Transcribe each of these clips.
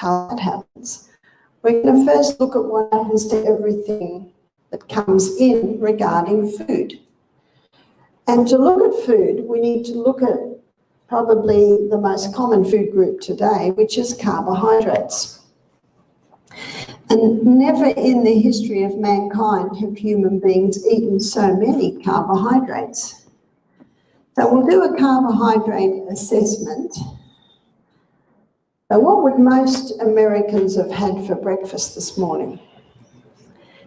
how that happens. We're going to first look at what happens to everything that comes in regarding food. And to look at food, we need to look at probably the most common food group today, which is carbohydrates. And never in the history of mankind have human beings eaten so many carbohydrates. So we'll do a carbohydrate assessment. So what would most Americans have had for breakfast this morning?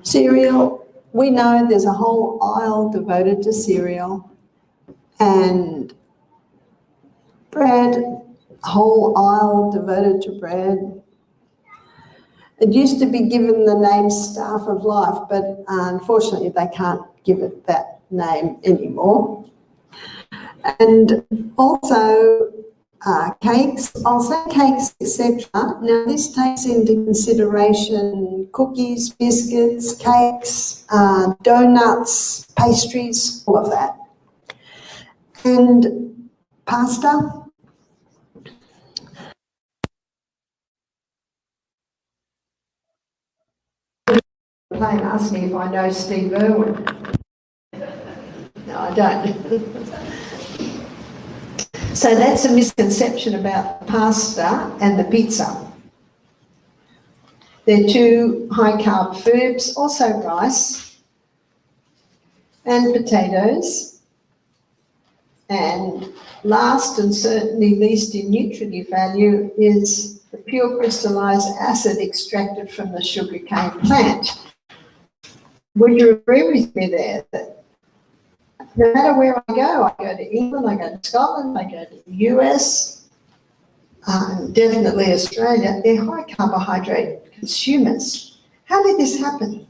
Cereal. We know there's a whole aisle devoted to cereal, and bread, a whole aisle devoted to bread. It used to be given the name Staff of Life, but unfortunately they can't give it that name anymore. And also cakes, I'll say cakes, etc. Now this takes into consideration cookies, biscuits, cakes, donuts, pastries, all of that. And pasta. Plane asked me if I know Steve Irwin. No, I don't. So that's a misconception about pasta and the pizza. They're two high-carb foods, also rice and potatoes. And last and certainly least in nutritive value is the pure crystallized acid extracted from the sugarcane plant. Would you agree with me there that no matter where I go to England, I go to Scotland, I go to the US, definitely Australia, they're high carbohydrate consumers. How did this happen?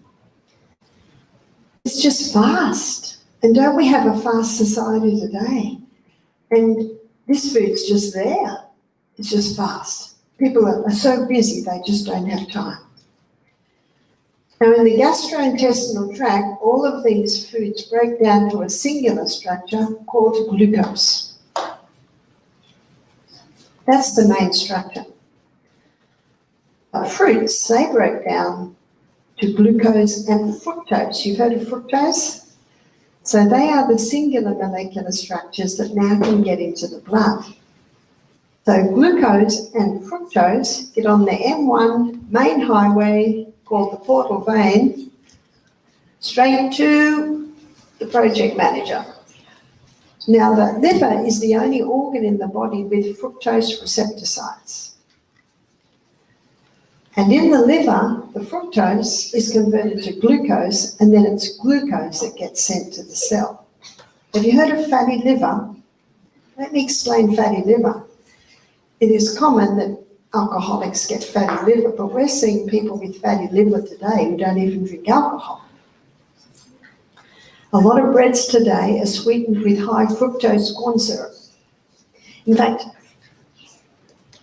It's just fast. And don't we have a fast society today? And this food's just there. It's just fast. People are so busy, they just don't have time. Now, in the gastrointestinal tract, all of these foods break down to a singular structure called glucose. That's the main structure. Fruits, they break down to glucose and fructose. You've heard of fructose? So they are the singular molecular structures that now can get into the blood. So glucose and fructose get on the M1 main highway called the portal vein, straight to the project manager. Now the liver is the only organ in the body with fructose receptor sites. And in the liver, the fructose is converted to glucose, and then it's glucose that gets sent to the cell. Have you heard of fatty liver? Let me explain fatty liver. It is common that alcoholics get fatty liver, but we're seeing people with fatty liver today who don't even drink alcohol. A lot of breads today are sweetened with high fructose corn syrup. In fact,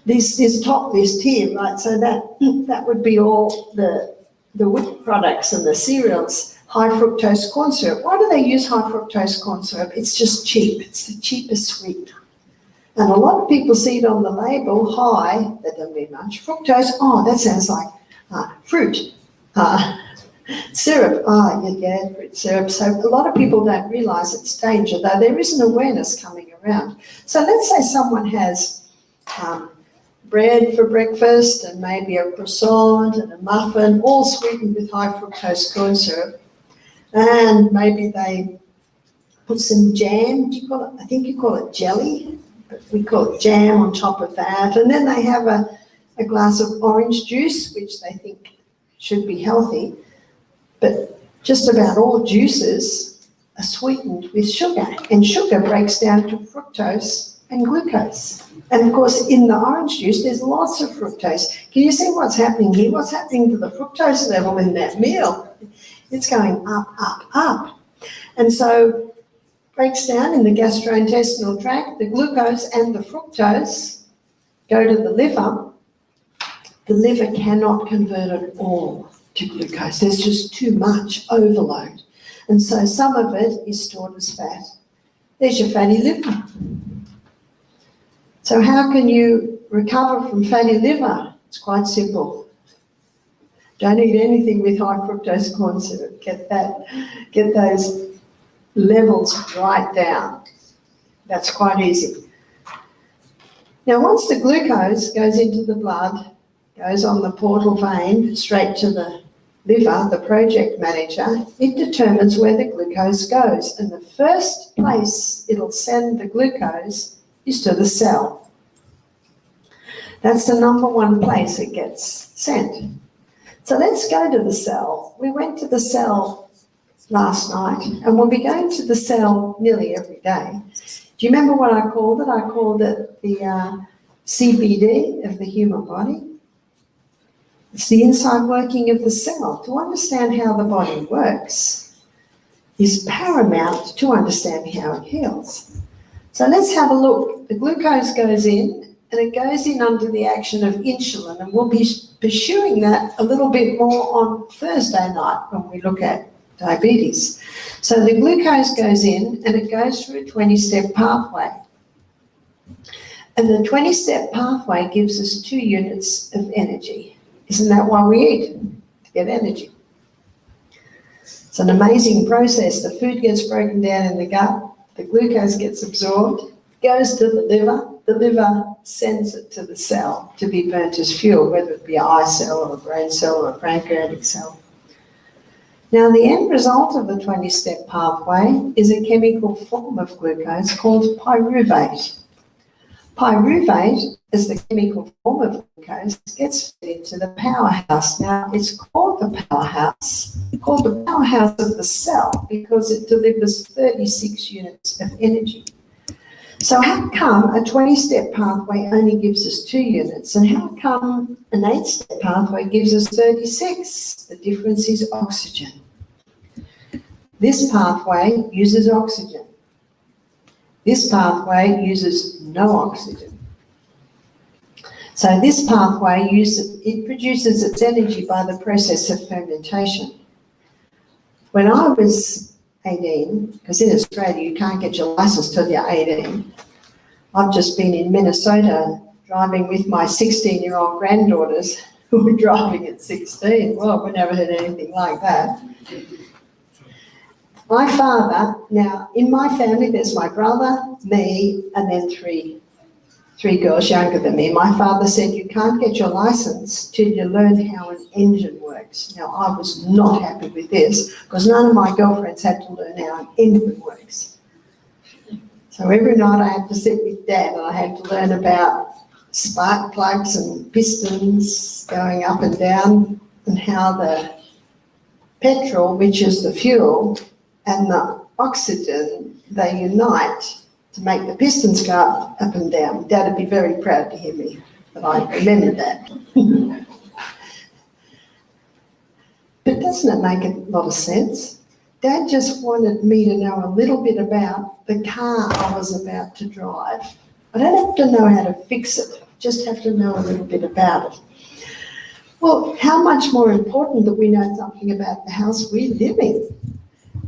this top list here, right, so that would be all the wheat products and the cereals, high fructose corn syrup. Why do they use high fructose corn syrup? It's just cheap. It's the cheapest sweetener. And a lot of people see it on the label, high, that doesn't mean much. Fructose, oh, that sounds like fruit. Syrup, fruit syrup. So a lot of people don't realise it's danger, though there is an awareness coming around. So let's say someone has bread for breakfast and maybe a croissant and a muffin, all sweetened with high fructose corn syrup. And maybe they put some jam, do you call it? I think you call it jelly. We call it jam on top of that, and then they have a glass of orange juice, which they think should be healthy, but just about all juices are sweetened with sugar, and sugar breaks down to fructose and glucose. And of course, in the orange juice, there's lots of fructose. Can you see what's happening here? What's happening to the fructose level in that meal? It's going up, up, up. And so breaks down in the gastrointestinal tract, the glucose and the fructose go to the liver. The liver cannot convert it all to glucose. There's just too much overload. And so some of it is stored as fat. There's your fatty liver. So how can you recover from fatty liver? It's quite simple. Don't eat anything with high fructose corn syrup. Get those levels right down. That's quite easy. Now, once the glucose goes into the blood, goes on the portal vein straight to the liver, the project manager, it determines where the glucose goes. And the first place it'll send the glucose is to the cell. That's the number one place it gets sent. So let's go to the cell. We went to the cell last night, and we'll be going to the cell nearly every day. Do you remember what I called it? I called it the CBD of the human body. It's the inside working of the cell. To understand how the body works is paramount to understand how it heals. So let's have a look. The glucose goes in, and it goes in under the action of insulin, and we'll be pursuing that a little bit more on Thursday night when we look at diabetes. So the glucose goes in, and it goes through a 20-step pathway. And the 20-step pathway gives us 2 units of energy. Isn't that why we eat? To get energy. It's an amazing process. The food gets broken down in the gut, the glucose gets absorbed, goes to the liver sends it to the cell to be burnt as fuel, whether it be an eye cell or a brain cell or a pancreatic cell. Now, the end result of the 20-step pathway is a chemical form of glucose called pyruvate. Pyruvate, as the chemical form of glucose, gets fed into the powerhouse. Now, it's called the powerhouse of the cell because it delivers 36 units of energy. So how come a 20-step pathway only gives us 2 units, and how come an 8-step pathway gives us 36? The difference is oxygen. This pathway uses oxygen. This pathway uses no oxygen. So this pathway produces its energy by the process of fermentation. When I was 18, because in Australia you can't get your license till you're 18. I've just been in Minnesota driving with my 16-year-old granddaughters who were driving at 16. Well, we never had anything like that. My father, now in my family there's my brother, me, and then three girls younger than me. My father said you can't get your license till you learn how an engine works. Now, I was not happy with this because none of my girlfriends had to learn how an engine works. So every night I had to sit with Dad and I had to learn about spark plugs and pistons going up and down and how the petrol, which is the fuel, and the oxygen, they unite to make the pistons go up and down. Dad would be very proud to hear me that I remembered that. But doesn't it make a lot of sense? Dad just wanted me to know a little bit about the car I was about to drive. I don't have to know how to fix it, I just have to know a little bit about it. Well, how much more important that we know something about the house we live in?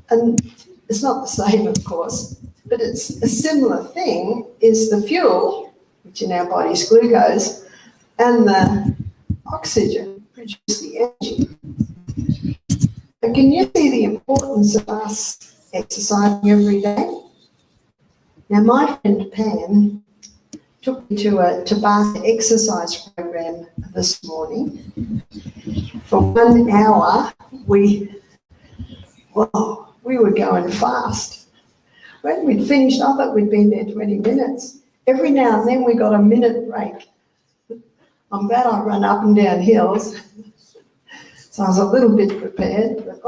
And it's not the same, of course, but it's a similar thing, is the fuel, which in our body is glucose, and the oxygen produce the energy. And can you see the importance of us exercising every day? Now, my friend Pam took me to a Tabata exercise program this morning. For 1 hour, we were going fast. When we'd finished, I thought we'd been there 20 minutes. Every now and then we got a minute break. I'm glad I run up and down hills, so I was a little bit prepared, but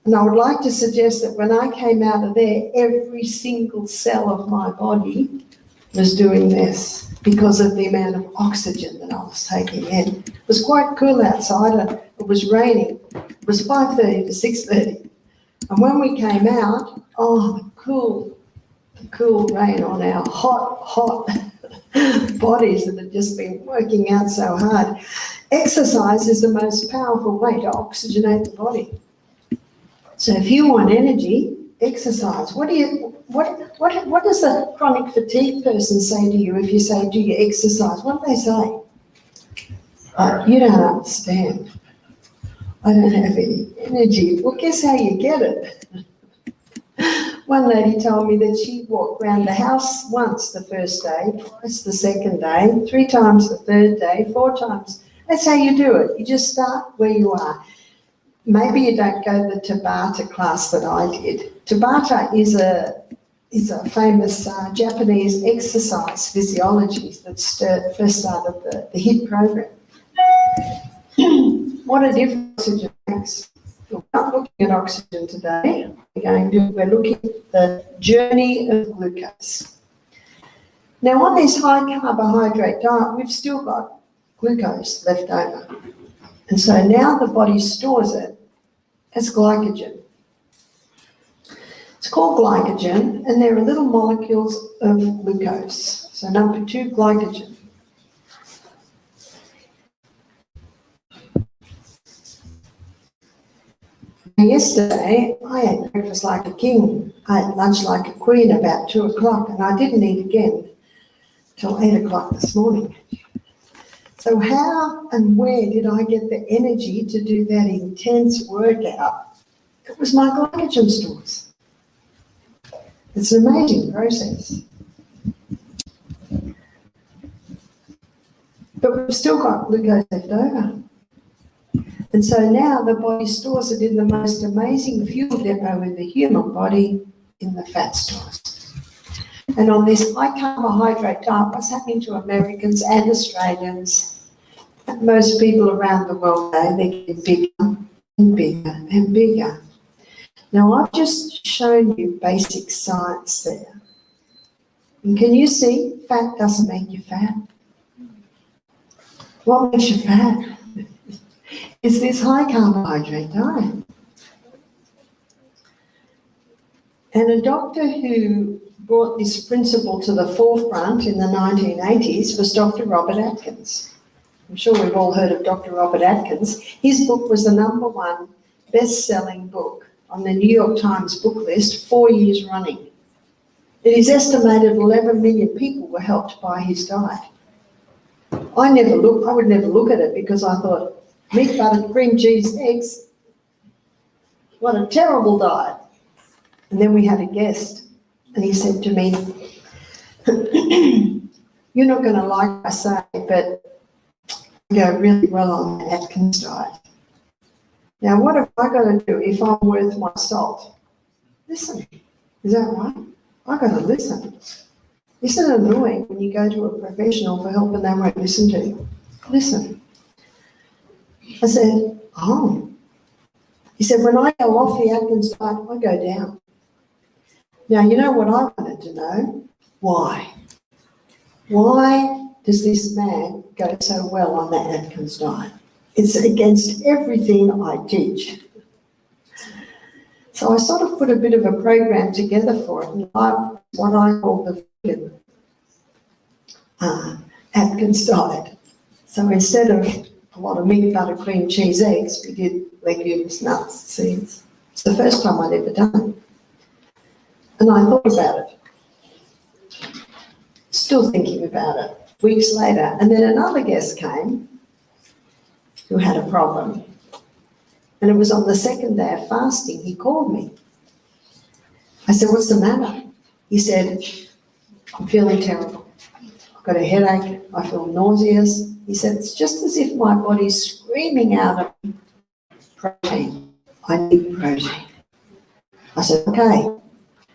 and I would like to suggest that when I came out of there, every single cell of my body was doing this because of the amount of oxygen that I was taking in. It was quite cool outside, and it was raining. It was 5:30 to 6:30. And when we came out, the cool rain on our hot bodies that had just been working out so hard. Exercise is the most powerful way to oxygenate the body. So if you want energy, exercise. What does a chronic fatigue person say to you if you say, do you exercise? What do they say? You don't understand. I don't have any energy. Well, guess how you get it? One lady told me that she walked around the house once the first day, twice the second day, 3 times the third day, 4 times. That's how you do it. You just start where you are. Maybe you don't go to the Tabata class that I did. Tabata is a famous Japanese exercise physiology that first started the HIIT program. What a difference oxygen makes. We're not looking at oxygen today. We're looking at the journey of glucose. Now, on this high carbohydrate diet, we've still got glucose left over. And so now the body stores it as glycogen. It's called glycogen, and there are little molecules of glucose. So number 2, glycogen. Yesterday, I ate breakfast like a king. I ate lunch like a queen about 2 o'clock, and I didn't eat again till 8 o'clock this morning. So how and where did I get the energy to do that intense workout? It was my glycogen stores. It's an amazing process. But we've still got glucose left over. And so now the body stores it in the most amazing fuel depot in the human body, in the fat stores. And on this high carbohydrate diet, what's happening to Americans and Australians, and most people around the world, they're getting bigger and bigger and bigger. Now, I've just shown you basic science there. And can you see fat doesn't make you fat? What makes you fat? It's this high carbohydrate diet. And a doctor who brought this principle to the forefront in the 1980s was Dr. Robert Atkins. I'm sure we've all heard of Dr. Robert Atkins. His book was the #1 best-selling book on the New York Times book list 4 years running. It is estimated 11 million people were helped by his diet. I would never look at it because I thought, meat, butter, cream, cheese, eggs, what a terrible diet. And then we had a guest, and he said to me, you're not going to like what I say, but I go really well on the Atkins diet. Now, what have I got to do if I'm worth my salt? Listen. Is that right? I've got to listen. Isn't it annoying when you go to a professional for help and they won't listen to you? Listen. I said, oh. He said, when I go off the Atkins diet, I go down. Now, you know what I wanted to know? Why? Why does this man go so well on the Atkins diet? It's against everything I teach. So I sort of put a bit of a program together for it, and what I call the vegan Atkins diet. So instead of a lot of meat, butter, cream, cheese, eggs, we did legumes, nuts, seeds. It's the first time I'd ever done it. And I thought about it. Still thinking about it, weeks later. And then another guest came who had a problem. And it was on the second day of fasting, he called me. I said, what's the matter? He said, I'm feeling terrible. I've got a headache, I feel nauseous. He said, it's just as if my body's screaming out at me, protein. I need protein. I said, okay.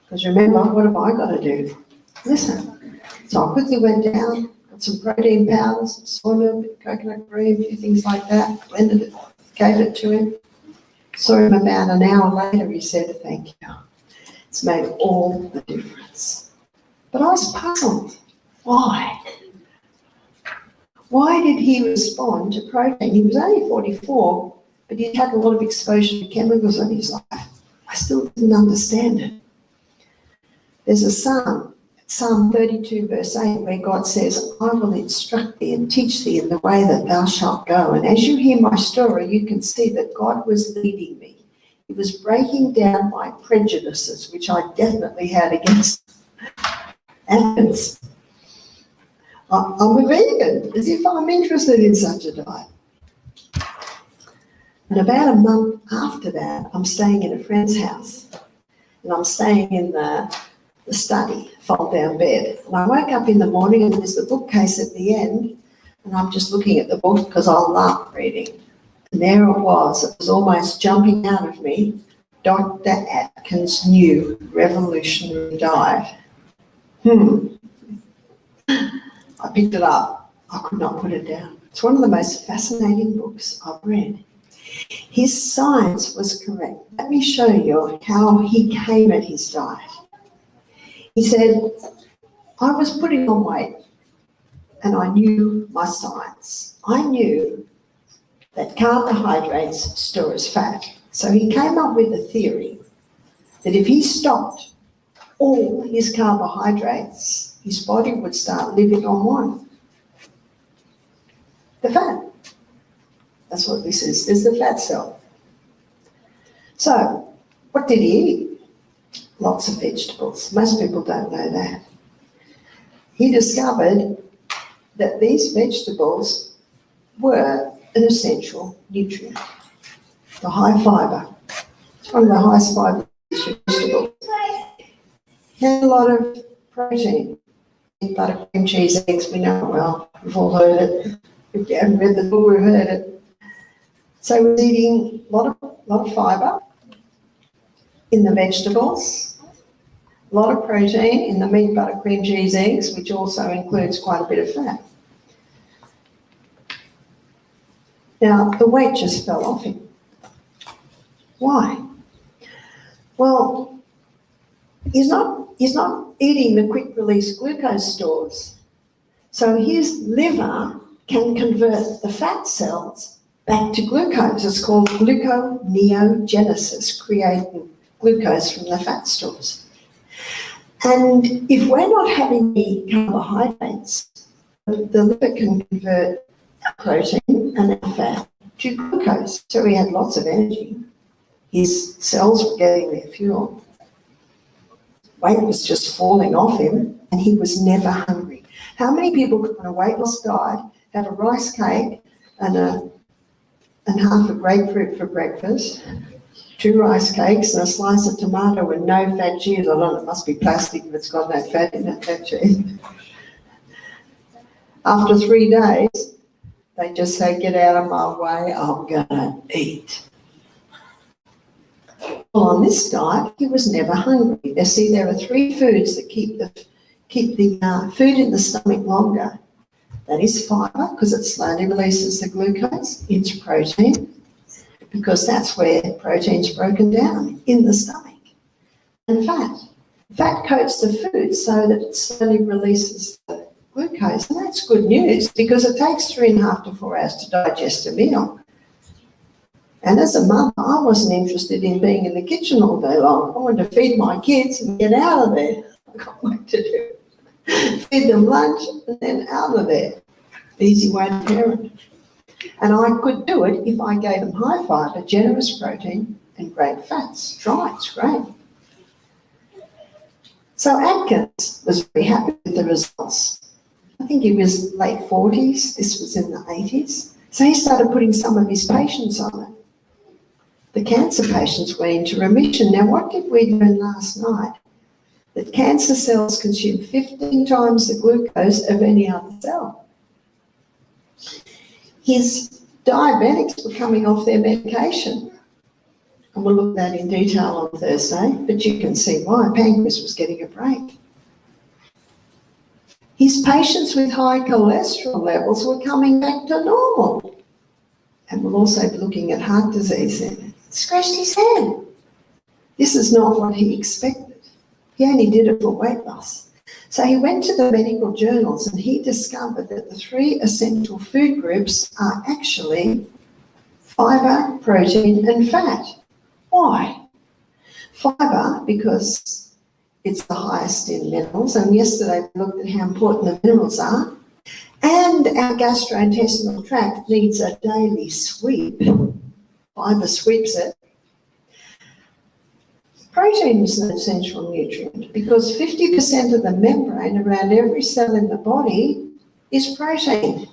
Because remember, what have I got to do? Listen. So I quickly went down, got some protein powders, soy milk, coconut cream, a few things like that, blended it, gave it to him. Saw him about an hour later, he said, thank you. It's made all the difference. But I was puzzled. Why? Why did he respond to protein? He was only 44, but he'd had a lot of exposure to chemicals in his life. I still didn't understand it. There's a psalm, Psalm 32, verse 8, where God says, I will instruct thee and teach thee in the way that thou shalt go. And as you hear my story, you can see that God was leading me. He was breaking down my prejudices, which I definitely had against Atkins. I'm a vegan, as if I'm interested in such a diet. And about a month after that, I'm staying in a friend's house. And I'm staying in the study, fold-down bed. And I woke up in the morning and there's the bookcase at the end, and I'm just looking at the book because I love reading. And there it was almost jumping out of me, Dr. Atkins' new revolutionary diet. I picked it up. I could not put it down. It's one of the most fascinating books I've read. His science was correct. Let me show you how he came at his diet. He said, I was putting on weight and I knew my science. I knew that carbohydrates store as fat. So he came up with a theory that if he stopped all his carbohydrates, his body would start living on one. The fat. That's what this is. There's the fat cell. So, what did he eat? Lots of vegetables. Most people don't know that. He discovered that these vegetables were an essential nutrient. The high fibre. It's one of the highest fibre vegetables. He had a lot of protein. Butter, cream, cheese, eggs, we know it well. We've all heard it. If you haven't read the book, we've heard it. So he was eating a lot of fibre in the vegetables, a lot of protein in the meat, butter, cream, cheese, eggs, which also includes quite a bit of fat. Now, the weight just fell off him. Why? Well, he's not eating the quick-release glucose stores. So his liver can convert the fat cells back to glucose. It's called gluconeogenesis, creating glucose from the fat stores. And if we're not having the carbohydrates, the liver can convert our protein and our fat to glucose. So he had lots of energy. His cells were getting their fuel. Weight was just falling off him, and he was never hungry. How many people on a weight loss diet have a rice cake and half a grapefruit for breakfast, 2 rice cakes and a slice of tomato and no fat cheese? I don't know, it must be plastic if it's got no fat in it, that cheese. After 3 days, they just say, get out of my way, I'm gonna eat. Well, on this diet, he was never hungry. You see, there are 3 foods that keep the food in the stomach longer. That is fibre, because it slowly releases the glucose. It's protein, because that's where protein's broken down, in the stomach. And fat. Fat coats the food so that it slowly releases the glucose. And that's good news, because it takes 3.5 to 4 hours to digest a meal. And as a mother, I wasn't interested in being in the kitchen all day long. I wanted to feed my kids and get out of there. I got work to do. Feed them lunch and then out of there. Easy way to parent. And I could do it if I gave them high fibre, generous protein and great fats. Try, it's great. So Atkins was very happy with the results. I think he was late 40s. This was in the 80s. So he started putting some of his patients on it. The cancer patients went into remission. Now, what did we learn last night? That cancer cells consume 15 times the glucose of any other cell. His diabetics were coming off their medication. And we'll look at that in detail on Thursday, but you can see why. Pancreas was getting a break. His patients with high cholesterol levels were coming back to normal. And we'll also be looking at heart disease then. Scratched his head. This is not what he expected. He only did it for weight loss. So he went to the medical journals and he discovered that the 3 essential food groups are actually fibre, protein and fat. Why? Fibre, because it's the highest in minerals, and yesterday we looked at how important the minerals are, and our gastrointestinal tract needs a daily sweep. Fibre sweeps it. Protein is an essential nutrient because 50% of the membrane around every cell in the body is protein.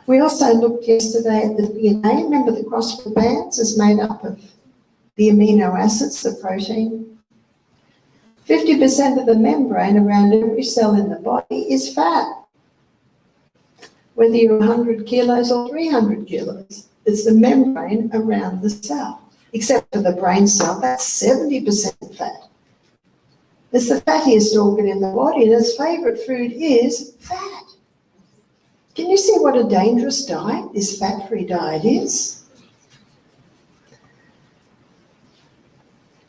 We also looked yesterday at the DNA. Remember the crossfit bands is made up of the amino acids, the protein. 50% of the membrane around every cell in the body is fat. Whether you're 100 kilos or 300 kilos, it's the membrane around the cell. Except for the brain cell, that's 70% fat. It's the fattiest organ in the body, and its favourite food is fat. Can you see what a dangerous diet this fat-free diet is?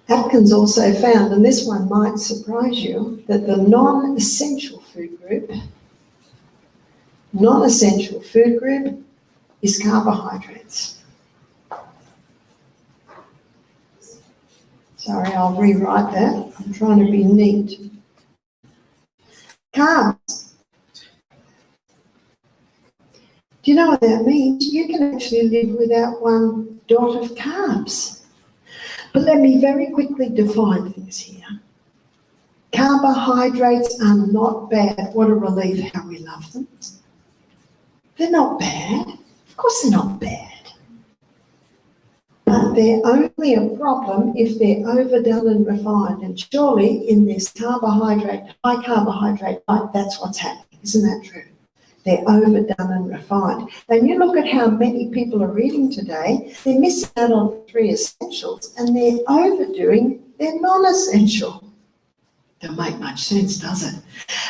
Atkins also found, and this one might surprise you, that the non-essential food group is carbohydrates. Sorry, I'll rewrite that. I'm trying to be neat. Carbs. Do you know what that means? You can actually live without one dot of carbs. But let me very quickly define things here. Carbohydrates are not bad. What a relief how we love them. They're not bad. Of course they're not bad. But they're only a problem if they're overdone and refined. And surely in this high carbohydrate diet, that's what's happening. Isn't that true? They're overdone and refined. Then you look at how many people are eating today, they're missing out on the 3 essentials and they're overdoing their non-essential. Don't make much sense, does it?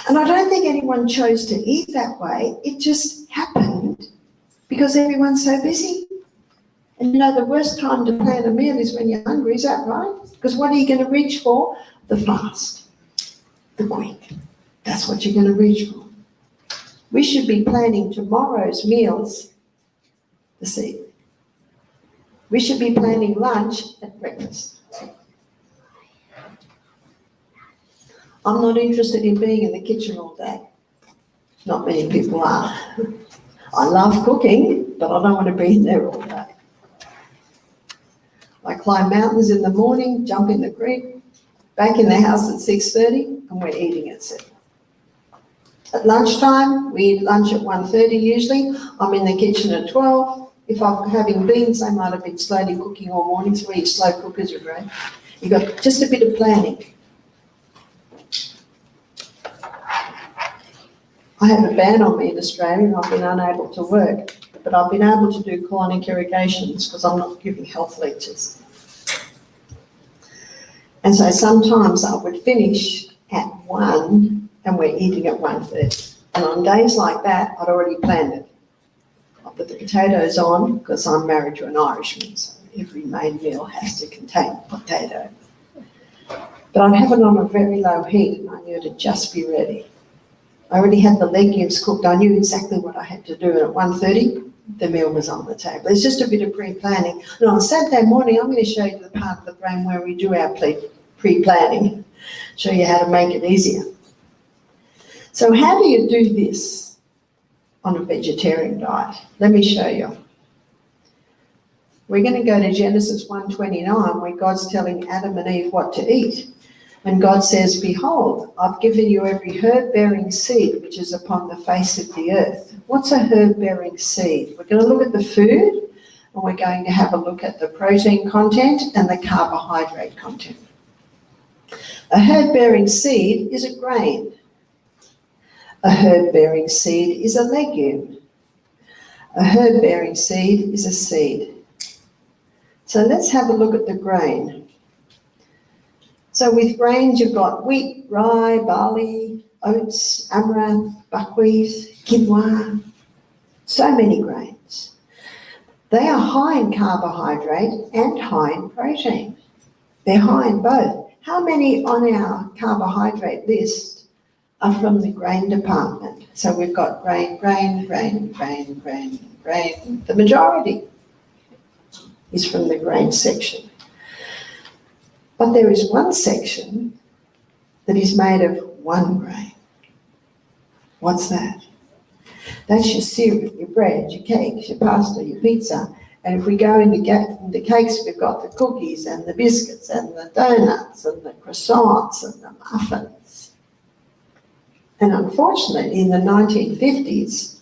And I don't think anyone chose to eat that way. It just happened because everyone's so busy. And you know, the worst time to plan a meal is when you're hungry, is that right? Because what are you going to reach for? The fast, the quick. That's what you're going to reach for. We should be planning tomorrow's meals this evening. We should be planning lunch at breakfast. I'm not interested in being in the kitchen all day. Not many people are. I love cooking, but I don't want to be in there all day. I climb mountains in the morning, jump in the creek, back in the house at 6:30, and we're eating at 7. At lunchtime, we eat lunch at 1:30 usually. I'm in the kitchen at 12. If I'm having beans, they might have been slowly cooking all morning, so we eat slow cookers are great. You've got just a bit of planning. I have a ban on me in Australia and I've been unable to work, but I've been able to do colonic irrigations because I'm not giving health lectures. And so sometimes I would finish at 1 and we're eating at 1:30. And on days like that, I'd already planned it. I put the potatoes on because I'm married to an Irishman, so every main meal has to contain potato. But I'd have it on a very low heat and I knew to just be ready. I already had the legumes cooked. I knew exactly what I had to do. And at 1:30, the meal was on the table. It's just a bit of pre-planning. And on Saturday morning, I'm going to show you the part of the brain where we do our pre-planning, show you how to make it easier. So how do you do this on a vegetarian diet? Let me show you. We're going to go to Genesis 1:29, where God's telling Adam and Eve what to eat. And God says, behold, I've given you every herb-bearing seed which is upon the face of the earth. What's a herb-bearing seed? We're going to look at the food, and we're going to have a look at the protein content and the carbohydrate content. A herb-bearing seed is a grain. A herb-bearing seed is a legume. A herb-bearing seed is a seed. So let's have a look at the grain. So with grains, you've got wheat, rye, barley, oats, amaranth, buckwheat, quinoa, so many grains. They are high in carbohydrate and high in protein. They're high in both. How many on our carbohydrate list are from the grain department? So we've got grain. The majority is from the grain section. But there is one section that is made of one grain. What's that? That's your cereal, your bread, your cakes, your pasta, your pizza. And if we go into cakes, we've got the cookies and the biscuits and the donuts and the croissants and the muffins. And unfortunately, in the 1950s,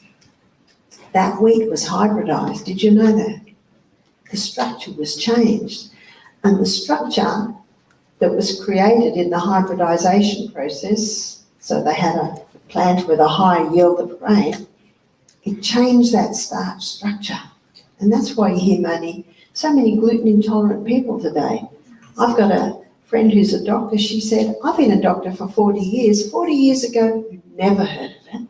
That wheat was hybridized. Did you know that? The structure was changed. And the structure that was created in the hybridization process, so they had a plant with a high yield of grain, it changed that starch structure. And that's why you hear so many gluten intolerant people today. I've got a friend who's a doctor. She said, I've been a doctor for 40 years. 40 years ago, you never heard of it.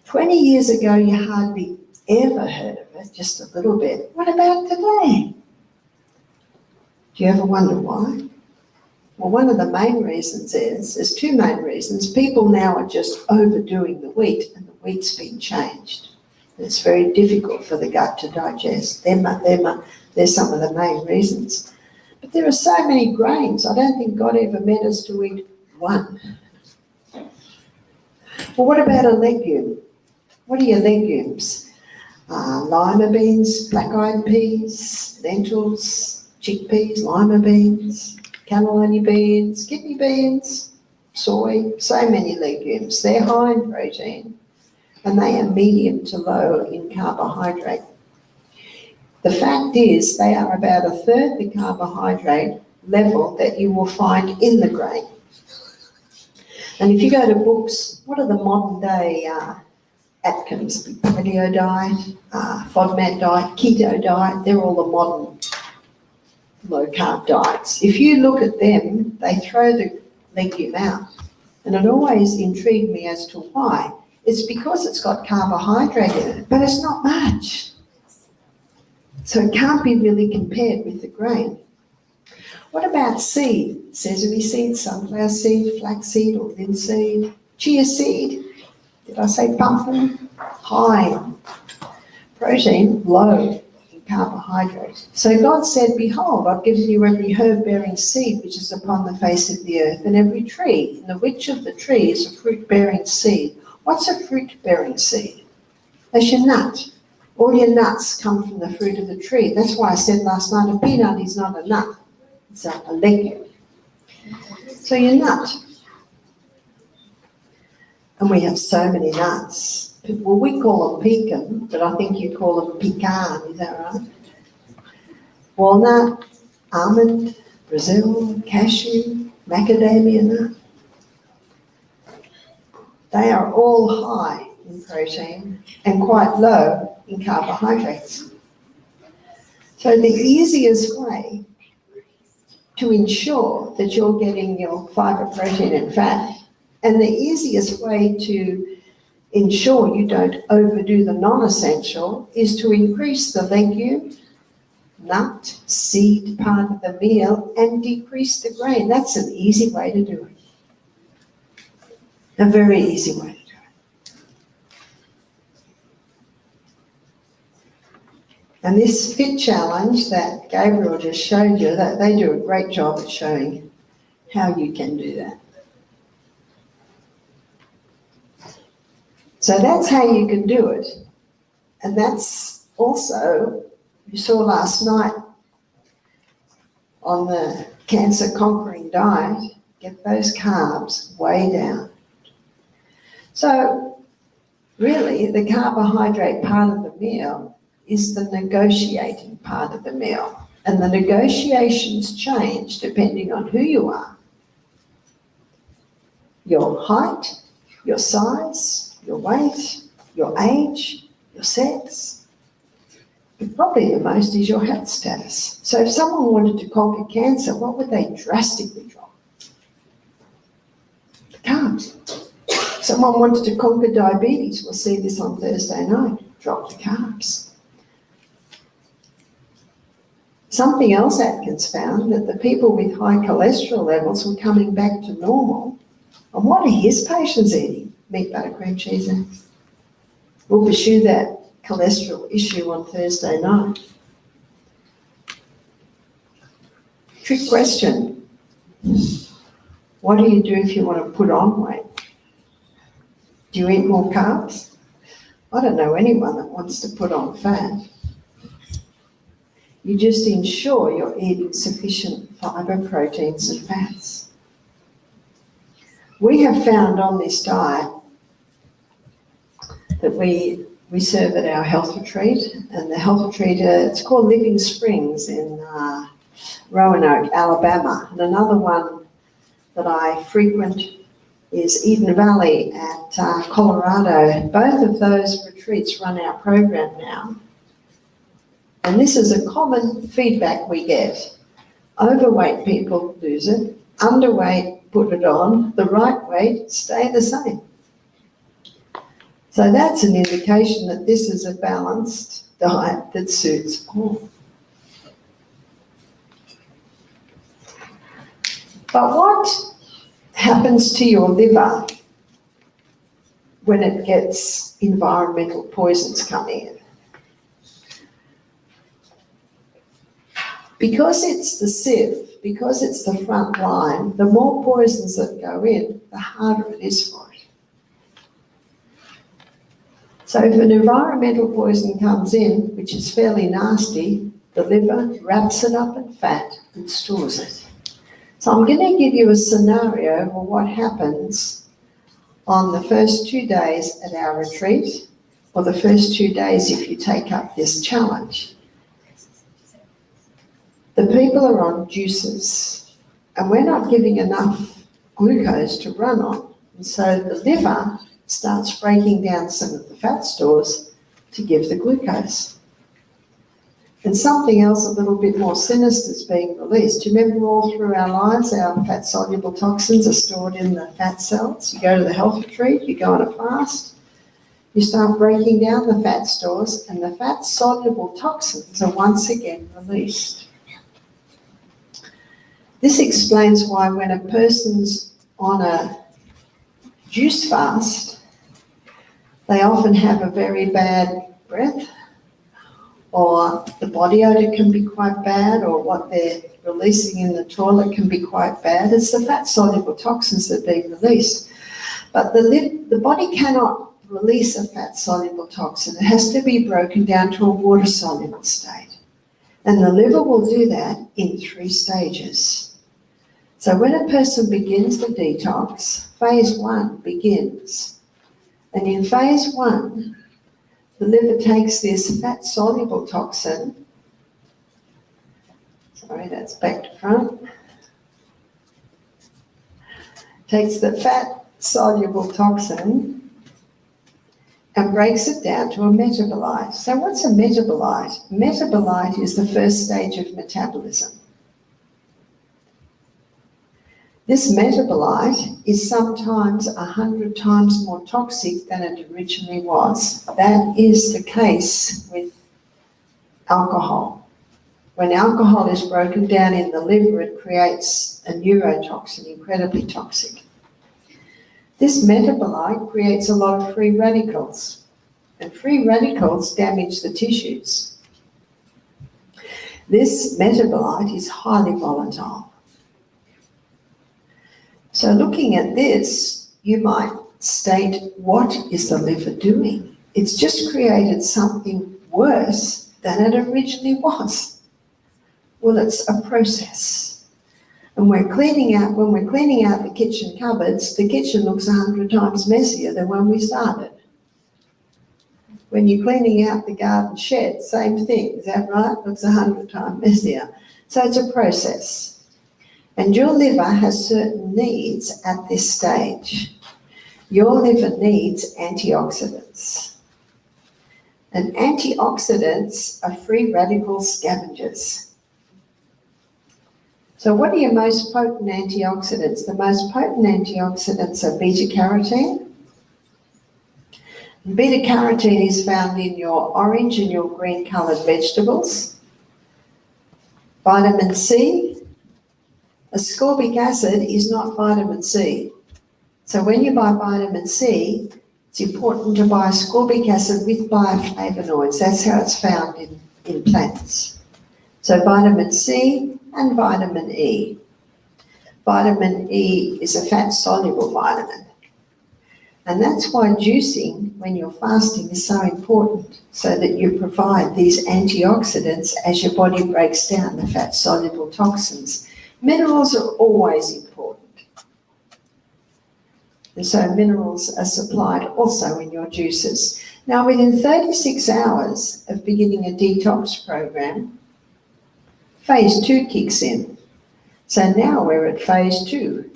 20 years ago, you hardly ever heard of it, just a little bit. What about today? Do you ever wonder why? Well, one of the main reasons is, there's two main reasons. People now are just overdoing the wheat, and the wheat's been changed. And it's very difficult for the gut to digest. They're some of the main reasons. But there are so many grains. I don't think God ever meant us to eat one. Well, what about a legume? What are your legumes? Lima beans, black-eyed peas, lentils, chickpeas, lima beans, cannellini beans, kidney beans, soy, so many legumes. They're high in protein and they are medium to low in carbohydrate. The fact is they are about a third the carbohydrate level that you will find in the grain. And if you go to books, what are the modern day Atkins, paleo diet, FODMAP diet, keto diet, they're all the modern low-carb diets. If you look at them, they throw the legume out. And it always intrigued me as to why. It's because it's got carbohydrate in it, but it's not much. So it can't be really compared with the grain. What about seed? Sesame seed, sunflower seed, flaxseed or linseed, chia seed. Did I say pumpkin? High in protein, low in carbohydrate. So God said, behold, I've given you every herb-bearing seed which is upon the face of the earth, and every tree, in the which of the tree is a fruit-bearing seed. What's a fruit-bearing seed? That's your nut. All your nuts come from the fruit of the tree. That's why I said last night, a peanut is not a nut. It's a legume. So your nut. And we have so many nuts. Well, we call them pecan, but I think you call them pecan, is that right? Walnut, almond, Brazil, cashew, macadamia nut. They are all high in protein and quite low in carbohydrates. So the easiest way to ensure that you're getting your fibre, protein and fat, and the easiest way to ensure you don't overdo the non-essential is to increase the legume, nut, seed part of the meal and decrease the grain. That's an easy way to do it. A very easy way to do it. And this Fitt challenge that Gabriel just showed you, that they do a great job at showing how you can do that. So that's how you can do it. And that's also, you saw last night on the cancer conquering diet, get those carbs way down. So really the carbohydrate part of the meal is the negotiating part of the meal. And the negotiations change depending on who you are. Your height, your size, your weight, your age, your sex. But probably the most is your health status. So if someone wanted to conquer cancer, what would they drastically drop? The carbs. If someone wanted to conquer diabetes, we'll see this on Thursday night, drop the carbs. Something else Atkins found, that the people with high cholesterol levels were coming back to normal. And what are his patients eating? Meat, butter, cream cheese. We'll pursue that cholesterol issue on Thursday night. Trick question. What do you do if you want to put on weight? Do you eat more carbs? I don't know anyone that wants to put on fat. You just ensure you're eating sufficient fibre, proteins and fats. We have found on this diet that we we serve at our health retreat, and the health retreat, it's called Living Springs in Roanoke, Alabama. And another one that I frequent is Eden Valley at Colorado. Both of those retreats run our program now. And this is a common feedback we get. Overweight people lose it, underweight put it on, the right weight stay the same. So that's an indication that this is a balanced diet that suits all. But what happens to your liver when it gets environmental poisons coming in? Because it's the sieve, because it's the front line, the more poisons that go in, the harder it is for it. So if an environmental poison comes in, which is fairly nasty, the liver wraps it up in fat and stores it. So I'm going to give you a scenario of what happens on the first 2 days at our retreat, or the first 2 days if you take up this challenge. The people are on juices, and we're not giving enough glucose to run on. And so the liver starts breaking down some of the fat stores to give the glucose. And something else a little bit more sinister is being released. Do you remember all through our lives, our fat-soluble toxins are stored in the fat cells? You go to the health retreat, you go on a fast, you start breaking down the fat stores, and the fat-soluble toxins are once again released. This explains why when a person's on a juice fast, they often have a very bad breath, or the body odor can be quite bad, or what they're releasing in the toilet can be quite bad. It's the fat-soluble toxins that are being released. But the body cannot release a fat-soluble toxin. It has to be broken down to a water-soluble state. And the liver will do that in 3 stages. So when a person begins the detox, phase 1 begins. And in phase 1, the liver takes this fat-soluble toxin, sorry, that's back to front, takes the fat-soluble toxin and breaks it down to a metabolite. So what's a metabolite? Metabolite is the first stage of metabolism. This metabolite is sometimes 100 times more toxic than it originally was. That is the case with alcohol. When alcohol is broken down in the liver, it creates a neurotoxin, incredibly toxic. This metabolite creates a lot of free radicals, and free radicals damage the tissues. This metabolite is highly volatile. So looking at this, you might state, what is the liver doing? It's just created something worse than it originally was. Well, it's a process. And when we're cleaning out the kitchen cupboards, the kitchen looks 100 times messier than when we started. When you're cleaning out the garden shed, same thing, is that right? Looks 100 times messier. So it's a process. And your liver has certain needs at this stage. Your liver needs antioxidants. And antioxidants are free radical scavengers. So what are your most potent antioxidants? The most potent antioxidants are beta-carotene. Beta-carotene is found in your orange and your green coloured vegetables. Vitamin C. Ascorbic acid is not vitamin C. So when you buy vitamin C, it's important to buy ascorbic acid with bioflavonoids. That's how it's found in plants. So vitamin C and vitamin E. Vitamin E is a fat-soluble vitamin. And that's why juicing, when you're fasting, is so important, so that you provide these antioxidants as your body breaks down the fat-soluble toxins. Minerals are always important. And so minerals are supplied also in your juices. Now, within 36 hours of beginning a detox program, phase 2 kicks in. So now we're at phase 2.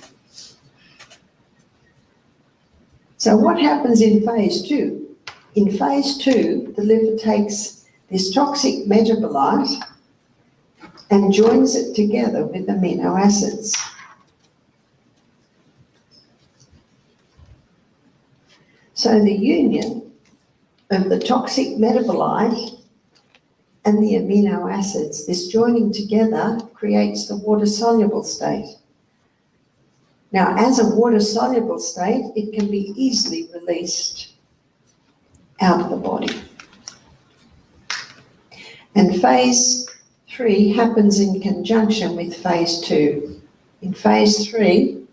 So what happens in phase 2? In phase 2, the liver takes this toxic metabolite and joins it together with amino acids. So the union of the toxic metabolite and the amino acids, this joining together creates the water-soluble state. Now, as a water-soluble state, it can be easily released out of the body. And phase 3 happens in conjunction with phase 2. In phase 3,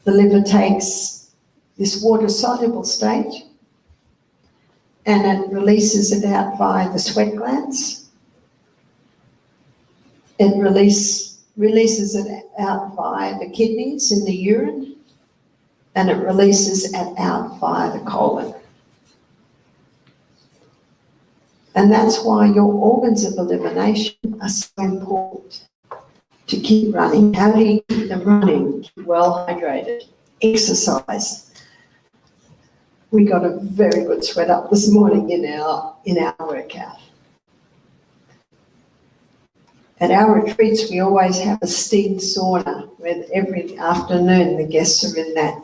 the liver takes this water-soluble state and it releases it out via the sweat glands. It releases it out via the kidneys in the urine, and it releases it out via the colon. And that's why your organs of elimination are so important to keep running. How do you keep them running? Keep well hydrated, exercise. We got a very good sweat up this morning in our workout. At our retreats, we always have a steam sauna where every afternoon the guests are in that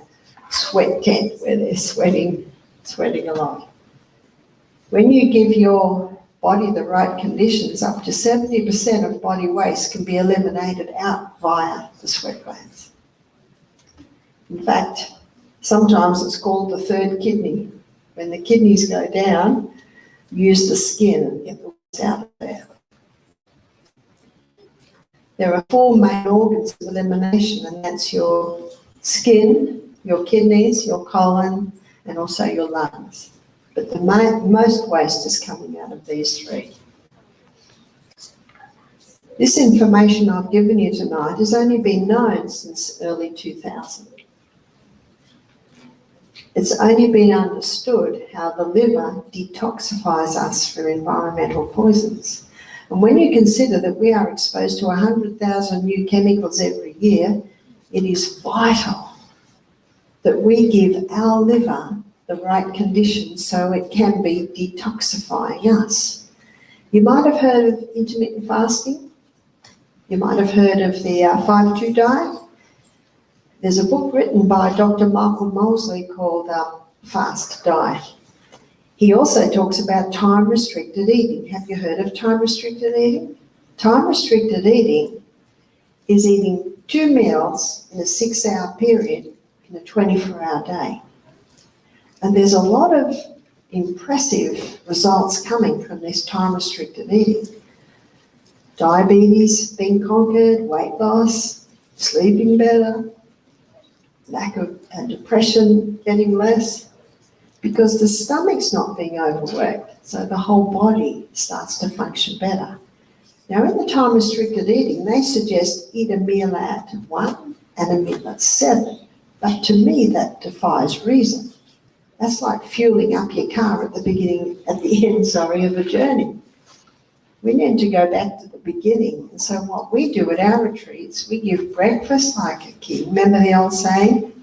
sweat tent where they're sweating a lot. When you give your body the right conditions, up to 70% of body waste can be eliminated out via the sweat glands. In fact, sometimes it's called the third kidney. When the kidneys go down, use the skin and get the waste out of there. There are 4 main organs of elimination, and that's your skin, your kidneys, your colon, and also your lungs. But the most waste is coming out of these 3. This information I've given you tonight has only been known since early 2000. It's only been understood how the liver detoxifies us from environmental poisons. And when you consider that we are exposed to 100,000 new chemicals every year, it is vital that we give our liver the right conditions so it can be detoxifying us. You might have heard of intermittent fasting. You might have heard of the 5-2 diet. There's a book written by Dr. Michael Mosley called Fast Diet. He also talks about time-restricted eating. Have you heard of time-restricted eating? Time-restricted eating is eating 2 meals in a 6-hour period in a 24-hour day. And there's a lot of impressive results coming from this time-restricted eating. Diabetes being conquered, weight loss, sleeping better, lack of depression getting less, because the stomach's not being overworked, so the whole body starts to function better. Now, in the time-restricted eating, they suggest eat a meal at 1 and a meal at 7, but to me that defies reason. That's like fueling up your car at the end of a journey. We need to go back to the beginning. And so what we do at our retreats, we give breakfast like a king. Remember the old saying?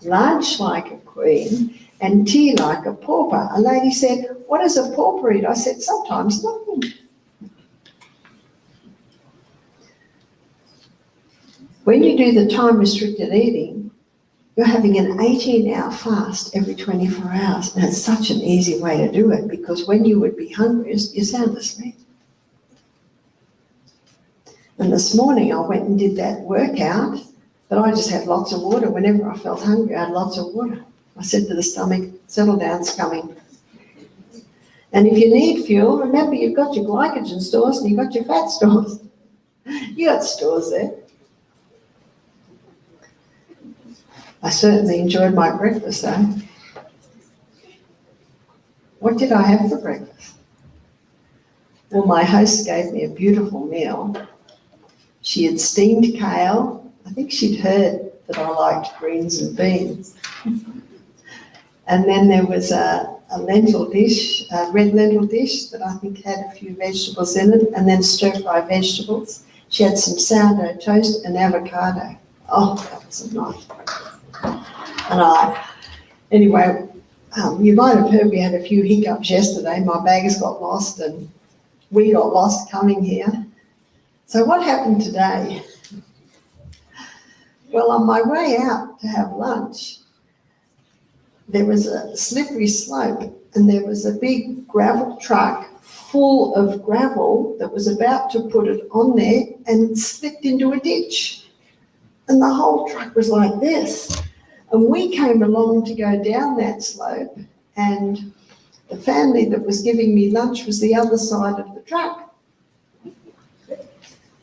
Lunch like a queen and tea like a pauper. A lady said, what does a pauper eat? I said, sometimes nothing. When you do the time-restricted eating, you're having an 18-hour fast every 24 hours. And it's such an easy way to do it, because when you would be hungriest, you're sound asleep. And this morning I went and did that workout, but I just had lots of water. Whenever I felt hungry, I had lots of water. I said to the stomach, settle down, it's coming. And if you need fuel, remember you've got your glycogen stores and you've got your fat stores. You got stores there. I certainly enjoyed my breakfast though. What did I have for breakfast? Well, my host gave me a beautiful meal. She had steamed kale. I think she'd heard that I liked greens and beans. And then there was a lentil dish, a red lentil dish that I think had a few vegetables in it, and then stir-fry vegetables. She had some sourdough toast and avocado. Oh, that was a night. And anyway, you might have heard we had a few hiccups yesterday. My bags got lost and we got lost coming here. So what happened today? Well, on my way out to have lunch, there was a slippery slope and there was a big gravel truck full of gravel that was about to put it on there and slipped into a ditch. And the whole truck was like this. And we came along to go down that slope, and the family that was giving me lunch was the other side of the truck.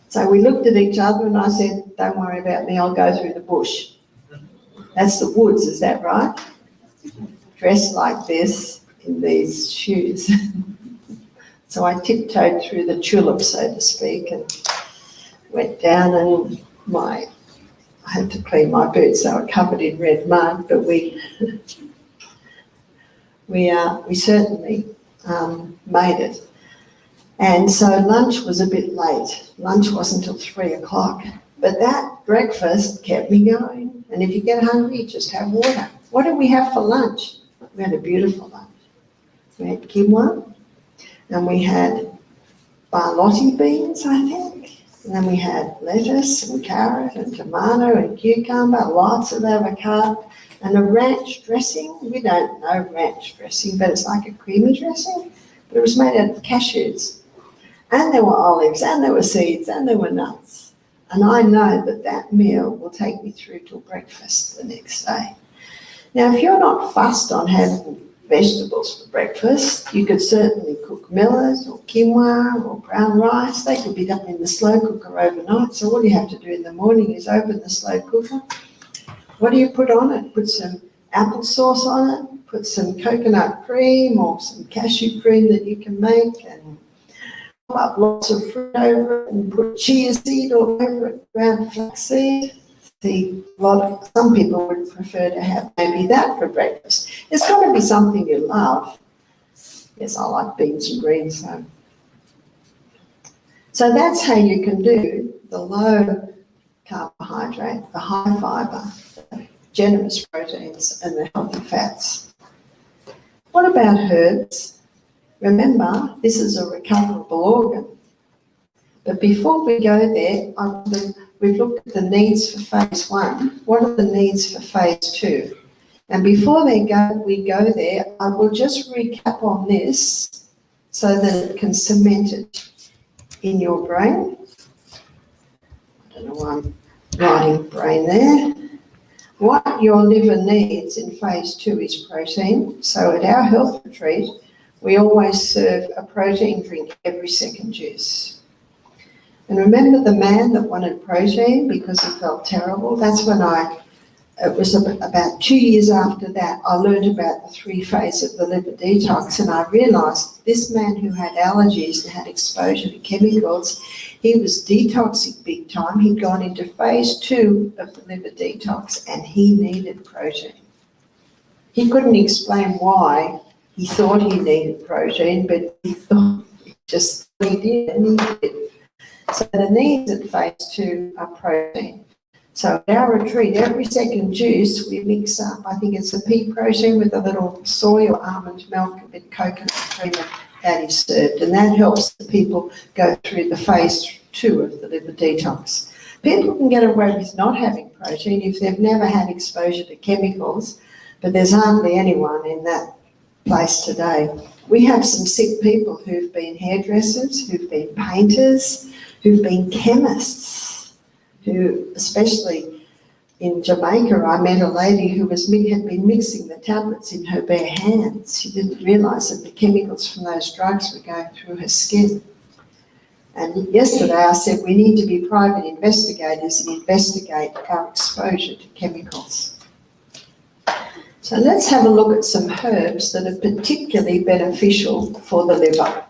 So we looked at each other and I said, don't worry about me, I'll go through the bush. That's the woods, is that right? Dressed like this in these shoes. So I tiptoed through the tulip, so to speak, and went down, and I had to clean my boots. They were covered in red mud, but we certainly made it. And so lunch was a bit late. Lunch wasn't until 3 o'clock, but that breakfast kept me going. And if you get hungry, just have water. What did we have for lunch? We had a beautiful lunch. We had quinoa, and we had barlotti beans, I think. And then we had lettuce and carrot and tomato and cucumber, lots of avocado, and a ranch dressing. We don't know ranch dressing, but it's like a creamy dressing. But it was made out of cashews. And there were olives, and there were seeds, and there were nuts. And I know that that meal will take me through till breakfast the next day. Now, if you're not fussed on having vegetables for breakfast, you could certainly cook millet or quinoa or brown rice. They could be done in the slow cooker overnight. So all you have to do in the morning is open the slow cooker. What do you put on it? Put some applesauce on it, put some coconut cream or some cashew cream that you can make, and put up lots of fruit over it and put chia seed all over it, ground flaxseed. Some people would prefer to have maybe that for breakfast. It's got to be something you love. Yes, I like beans and greens. So that's how you can do the low carbohydrate, the high fibre, the generous proteins and the healthy fats. What about herbs? Remember, this is a recoverable organ. But before we go there, we've looked at the needs for phase 1. What are the needs for phase 2? And before we go there, I will just recap on this so that it can cement it in your brain. I don't know why I'm writing brain there. What your liver needs in phase 2 is protein. So at our health retreat, we always serve a protein drink every second juice. And remember the man that wanted protein because he felt terrible? That's when it was about 2 years after that, I learned about the 3 phases of the liver detox, and I realised this man who had allergies and had exposure to chemicals, he was detoxing big time. He'd gone into phase 2 of the liver detox and he needed protein. He couldn't explain why he thought he needed protein, but he thought he did, and he did. So the needs at phase 2 are protein. So at our retreat, every second juice we mix up, I think it's a pea protein with a little soy or almond milk, a bit of coconut cream, that is served. And that helps the people go through the phase 2 of the liver detox. People can get away with not having protein if they've never had exposure to chemicals, but there's hardly anyone in that place today. We have some sick people who've been hairdressers, who've been painters, who've been chemists, who, especially in Jamaica, I met a lady who had been mixing the tablets in her bare hands. She didn't realise that the chemicals from those drugs were going through her skin. And yesterday I said we need to be private investigators and investigate our exposure to chemicals. So let's have a look at some herbs that are particularly beneficial for the liver.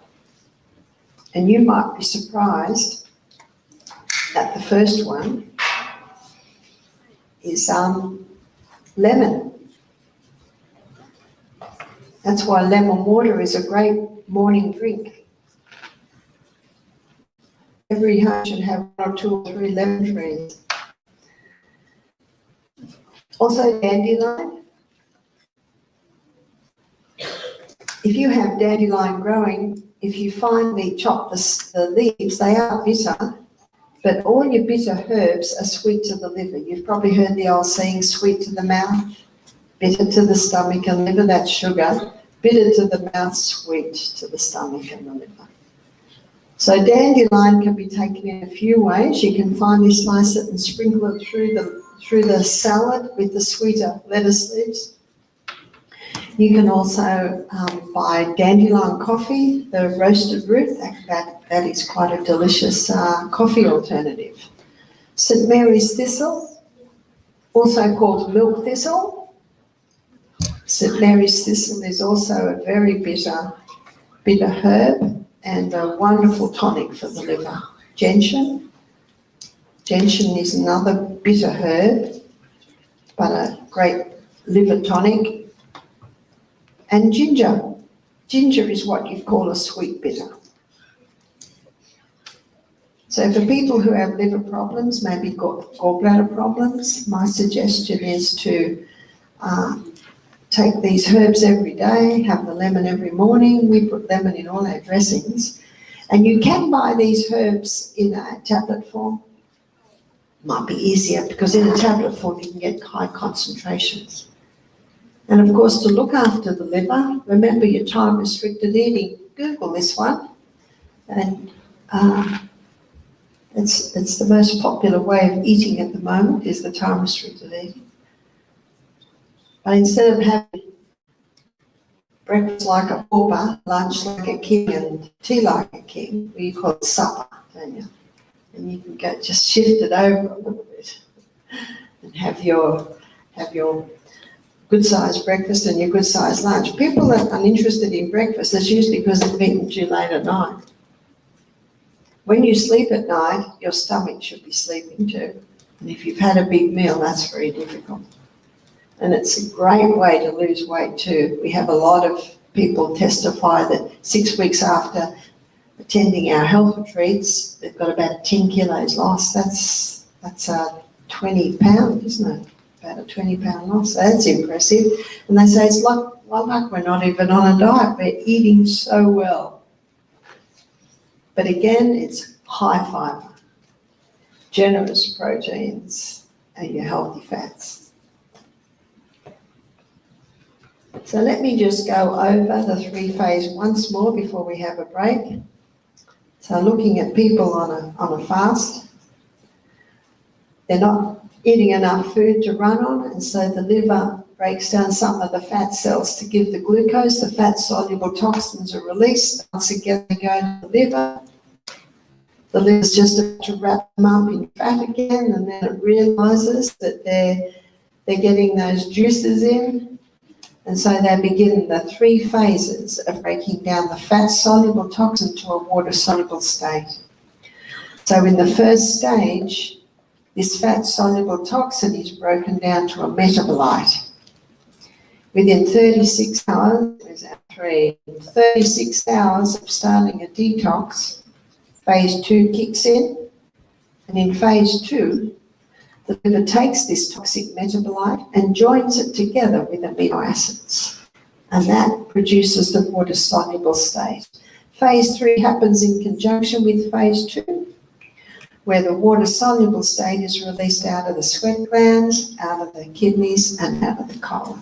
And you might be surprised at the first one. is lemon. That's why lemon water is a great morning drink. Every home should have 1 or 2 or 3 lemon trees. Also dandelion. If you have dandelion growing, if you finely chop the leaves, they are bitter, but all your bitter herbs are sweet to the liver. You've probably heard the old saying, sweet to the mouth, bitter to the stomach and liver, that's sugar. Bitter to the mouth, sweet to the stomach and the liver. So dandelion can be taken in a few ways. You can finely slice it and sprinkle it through the salad with the sweeter lettuce leaves. You can also buy dandelion coffee, the roasted root. That is quite a delicious coffee alternative. St. Mary's thistle, also called milk thistle. St. Mary's thistle is also a very bitter herb and a wonderful tonic for the liver. Gentian. Gentian is another bitter herb, but a great liver tonic. And ginger. Ginger is what you'd call a sweet bitter. So for people who have liver problems, maybe gallbladder problems, my suggestion is to take these herbs every day, have the lemon every morning. We put lemon in all our dressings. And you can buy these herbs in a tablet form. Might be easier because in a tablet form you can get high concentrations. And of course, to look after the liver, remember your time-restricted eating. Google this one. And it's the most popular way of eating at the moment is the time-restricted eating. But instead of having breakfast like a pauper, lunch like a king, and tea like a king, we call it supper, don't you? And you can just shift it over a little bit and have your good-sized breakfast and your good-sized lunch. People that are uninterested in breakfast, that's usually because they've eaten too late at night. When you sleep at night, your stomach should be sleeping too. And if you've had a big meal, that's very difficult. And it's a great way to lose weight too. We have a lot of people testify that 6 weeks after attending our health retreats, they've got about 10 kilos lost. That's 20 pounds, isn't it? About a 20-pound loss. So that's impressive. And they say it's like we're not even on a diet. We're eating so well. But again, it's high fiber, generous proteins, and your healthy fats. So let me just go over the 3-phase once more before we have a break. So looking at people on a fast, they're not eating enough food to run on, and so the liver breaks down some of the fat cells to give the glucose. The fat-soluble toxins are released. Once again, they go to the liver. The liver's just about to wrap them up in fat again, and then it realises that they're getting those juices in, and so they begin the 3 phases of breaking down the fat-soluble toxin to a water-soluble state. So in the first stage, this fat-soluble toxin is broken down to a metabolite. Within 36 hours, 36 hours of starting a detox, phase 2 kicks in, and in phase 2, the liver takes this toxic metabolite and joins it together with amino acids, and that produces the water-soluble state. Phase 3 happens in conjunction with phase 2, where the water-soluble state is released out of the sweat glands, out of the kidneys, and out of the colon.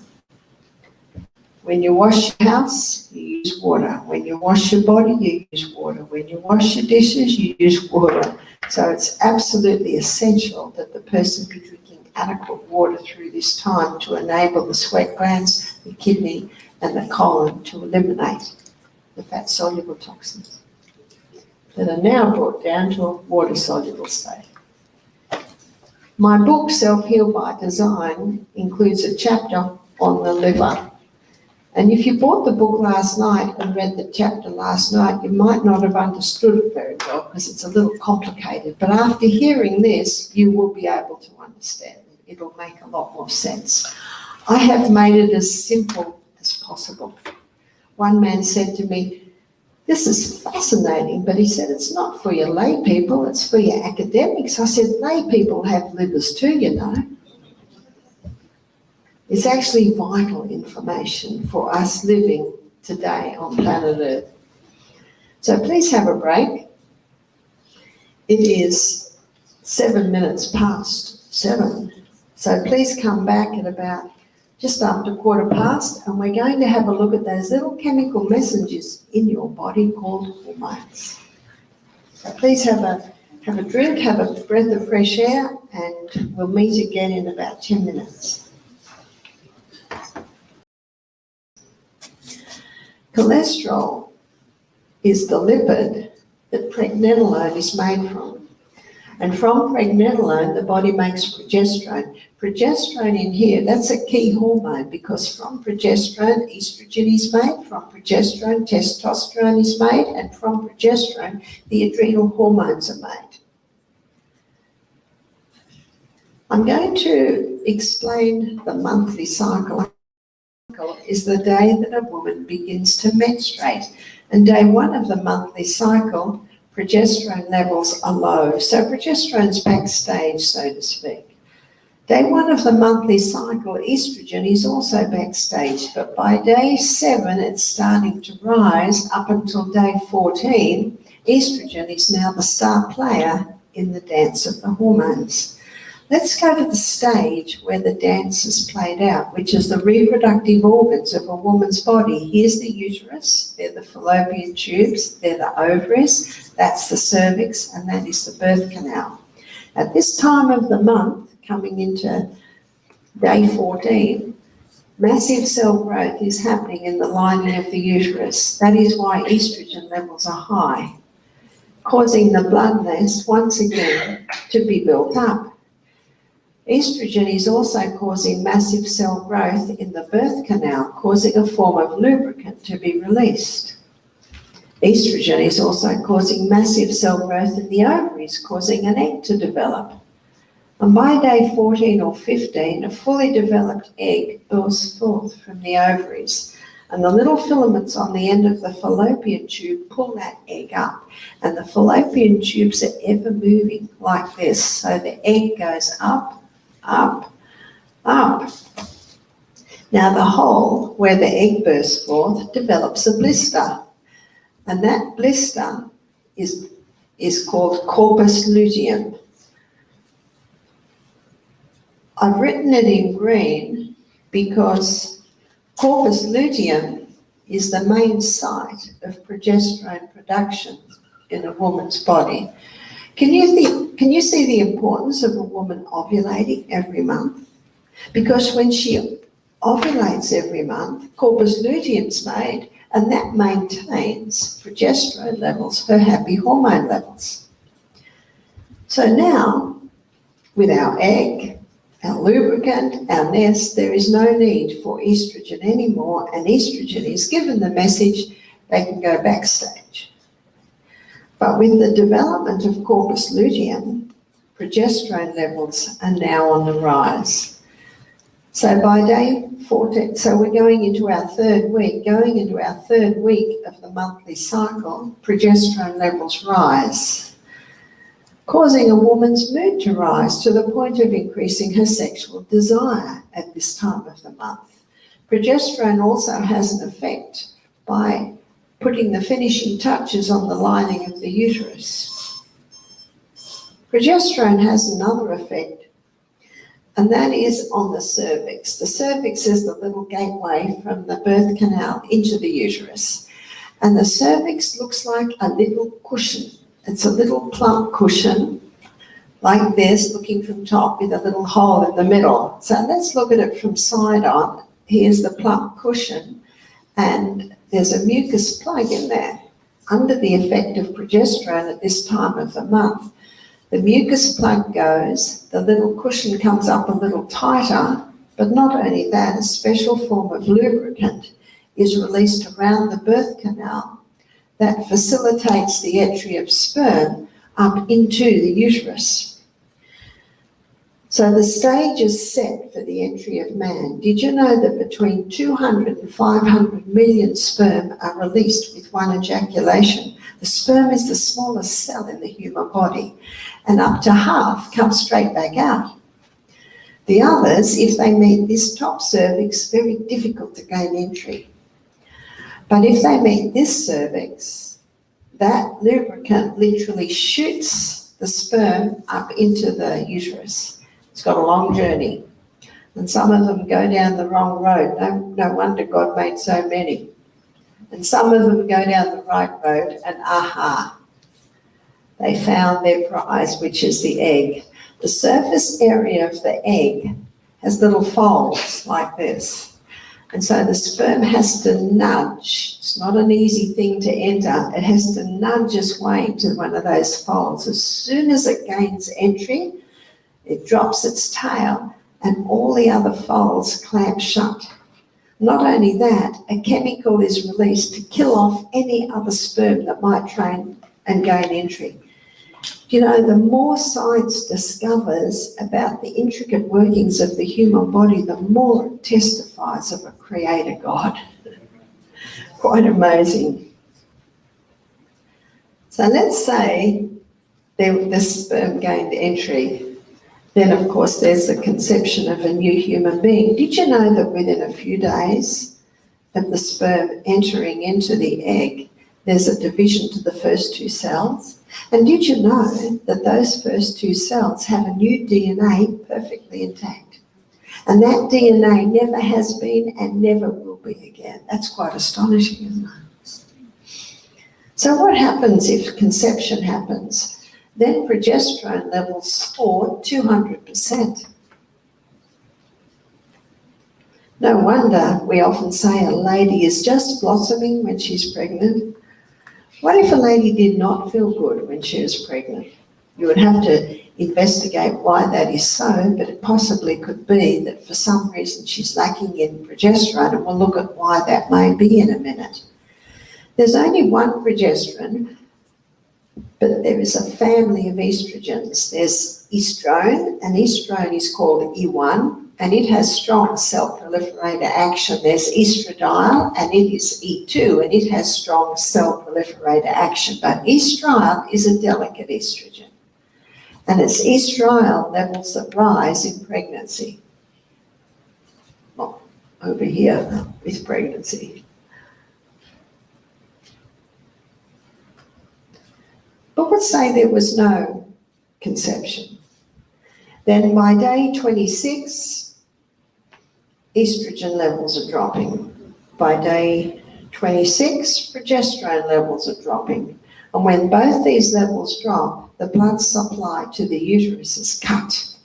When you wash your house, you use water. When you wash your body, you use water. When you wash your dishes, you use water. So it's absolutely essential that the person be drinking adequate water through this time to enable the sweat glands, the kidney, and the colon to eliminate the fat-soluble toxins that are now brought down to a water-soluble state. My book, Self-Heal by Design, includes a chapter on the liver. And if you bought the book last night and read the chapter last night, you might not have understood it very well because it's a little complicated. But after hearing this, you will be able to understand it. it'll make a lot more sense. I have made it as simple as possible. One man said to me, "This is fascinating," but he said, "It's not for your lay people, it's for your academics." I said, "Lay people have livers too, you know." It's actually vital information for us living today on planet Earth. So please have a break. It is 7 minutes past 7. So please come back at about just after 1:15, and we're going to have a look at those little chemical messengers in your body called hormones. So please have a drink, have a breath of fresh air, and we'll meet again in about 10 minutes. Cholesterol is the lipid that pregnenolone is made from. And from pregnenolone, the body makes progesterone. Progesterone in here, that's a key hormone, because from progesterone, estrogen is made, from progesterone, testosterone is made, and from progesterone, the adrenal hormones are made. I'm going to explain the monthly cycle. Is the day that a woman begins to menstruate. And day 1 of the monthly cycle, progesterone levels are low. So progesterone's backstage, so to speak. Day 1 of the monthly cycle, estrogen is also backstage, but by day 7, it's starting to rise. Up until day 14, estrogen is now the star player in the dance of the hormones. Let's go to the stage where the dance is played out, which is the reproductive organs of a woman's body. Here's the uterus, they're the fallopian tubes, they're the ovaries, that's the cervix, and that is the birth canal. At this time of the month, coming into day 14, massive cell growth is happening in the lining of the uterus. That is why estrogen levels are high, causing the blood nest once again to be built up. Estrogen is also causing massive cell growth in the birth canal, causing a form of lubricant to be released. Estrogen is also causing massive cell growth in the ovaries, causing an egg to develop. And by day 14 or 15, a fully developed egg bursts forth from the ovaries. And the little filaments on the end of the fallopian tube pull that egg up. And the fallopian tubes are ever moving like this. So the egg goes up, up, up. Now the hole where the egg bursts forth develops a blister, and that blister is called corpus luteum. I've written it in green because corpus luteum is the main site of progesterone production in a woman's body. Can you see the importance of a woman ovulating every month? Because when she ovulates every month, corpus luteum's made, and that maintains progesterone levels, her happy hormone levels. So now, with our egg, our lubricant, our nest, there is no need for estrogen anymore, and estrogen is given the message they can go backstage. But with the development of corpus luteum, progesterone levels are now on the rise. So by day 14, so we're going into our third week. Going into our third week of the monthly cycle, progesterone levels rise, causing a woman's mood to rise to the point of increasing her sexual desire at this time of the month. Progesterone also has an effect by putting the finishing touches on the lining of the uterus. Progesterone has another effect, and that is on the cervix. The cervix is the little gateway from the birth canal into the uterus, and the cervix looks like a little cushion. It's a little plump cushion like this, looking from top with a little hole in the middle. So let's look at it from side on. Here's the plump cushion, and there's a mucus plug in there. Under the effect of progesterone at this time of the month, the mucus plug goes, the little cushion comes up a little tighter, but not only that, a special form of lubricant is released around the birth canal that facilitates the entry of sperm up into the uterus. So the stage is set for the entry of man. Did you know that between 200 and 500 million sperm are released with one ejaculation? The sperm is the smallest cell in the human body, and up to half come straight back out. The others, if they meet this top cervix, very difficult to gain entry. But if they meet this cervix, that lubricant literally shoots the sperm up into the uterus. It's got a long journey. And some of them go down the wrong road. No wonder God made so many. And some of them go down the right road and aha, they found their prize, which is the egg. The surface area of the egg has little folds like this. And so the sperm has to nudge. It's not an easy thing to enter. It has to nudge its way into one of those folds. As soon as it gains entry, it drops its tail and all the other folds clamp shut. Not only that, a chemical is released to kill off any other sperm that might try and gain entry. You know, the more science discovers about the intricate workings of the human body, the more it testifies of a creator God. Quite amazing. So let's say the sperm gained entry. Then, of course, there's the conception of a new human being. Did you know that within a few days of the sperm entering into the egg, there's a division to the first two cells? And did you know that those first two cells have a new DNA perfectly intact? And that DNA never has been and never will be again. That's quite astonishing, isn't it? So what happens if conception happens? Then progesterone levels soar 200%. No wonder we often say a lady is just blossoming when she's pregnant. What if a lady did not feel good when she was pregnant? You would have to investigate why that is so, but it possibly could be that for some reason she's lacking in progesterone, and we'll look at why that may be in a minute. There's only one progesterone, but there is a family of estrogens. There's estrone, and estrone is called E1, and it has strong cell proliferator action. There's estradiol, and it is E2, and it has strong cell proliferator action. But estriol is a delicate estrogen, and it's estriol levels that rise in pregnancy. Well, over here with pregnancy. But let's say there was no conception. Then by day 26, estrogen levels are dropping. By day 26, progesterone levels are dropping. And when both these levels drop, the blood supply to the uterus is cut.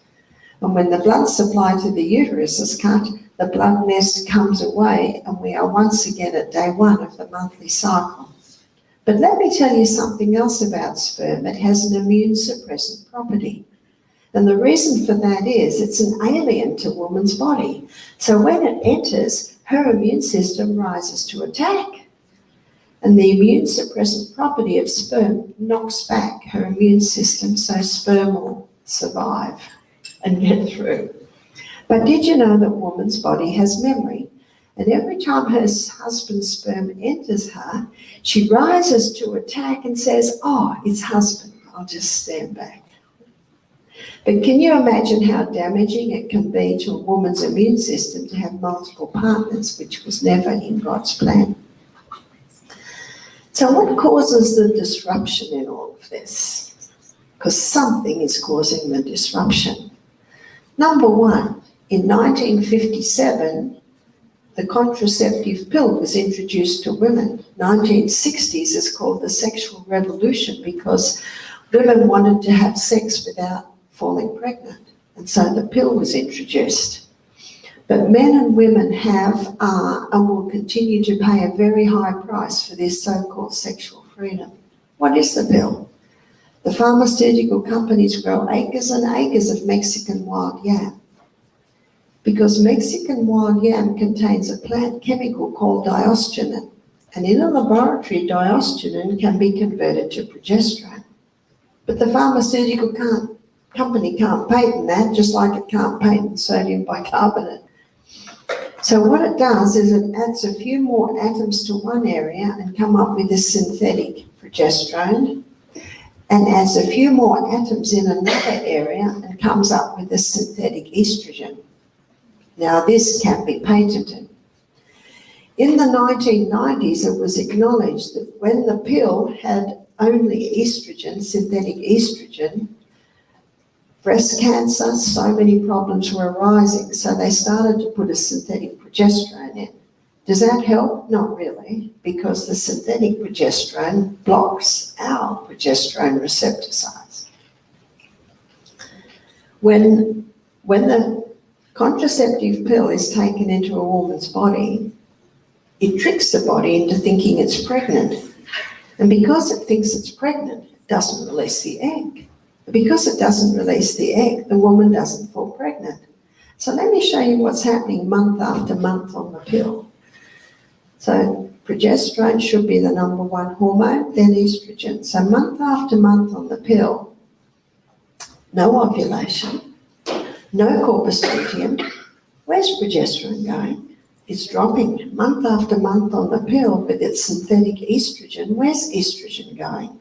And when the blood supply to the uterus is cut, the blood nest comes away and we are once again at day 1 of the monthly cycle. But let me tell you something else about sperm. It has an immune suppressant property. And the reason for that is it's an alien to woman's body. So when it enters, her immune system rises to attack. And the immune suppressant property of sperm knocks back her immune system so sperm will survive and get through. But did you know that woman's body has memory? And every time her husband's sperm enters her, she rises to attack and says, oh, it's husband, I'll just stand back. But can you imagine how damaging it can be to a woman's immune system to have multiple partners, which was never in God's plan? So what causes the disruption in all of this? Because something is causing the disruption. Number one, in 1957, the contraceptive pill was introduced to women. 1960s is called the sexual revolution because women wanted to have sex without falling pregnant. And so the pill was introduced. But men and women are and will continue to pay a very high price for this so-called sexual freedom. What is the pill? The pharmaceutical companies grow acres and acres of Mexican wild yam, because Mexican wild yam contains a plant chemical called diosgenin, and in a laboratory, diosgenin can be converted to progesterone. But the pharmaceutical company can't patent that, just like it can't patent sodium bicarbonate. So what it does is it adds a few more atoms to one area and come up with a synthetic progesterone, and adds a few more atoms in another area and comes up with a synthetic estrogen. Now this can be patented. In the 1990s, it was acknowledged that when the pill had only estrogen, synthetic estrogen, breast cancer, so many problems were arising, so they started to put a synthetic progesterone in. Does that help? Not really, because the synthetic progesterone blocks our progesterone receptor sites. When the contraceptive pill is taken into a woman's body, it tricks the body into thinking it's pregnant. And because it thinks it's pregnant, it doesn't release the egg. Because it doesn't release the egg, the woman doesn't fall pregnant. So let me show you what's happening month after month on the pill. So progesterone should be the #1 hormone, then estrogen. So month after month on the pill, no ovulation, no corpus luteum. Where's progesterone going? It's dropping month after month on the pill with its synthetic estrogen. Where's estrogen going?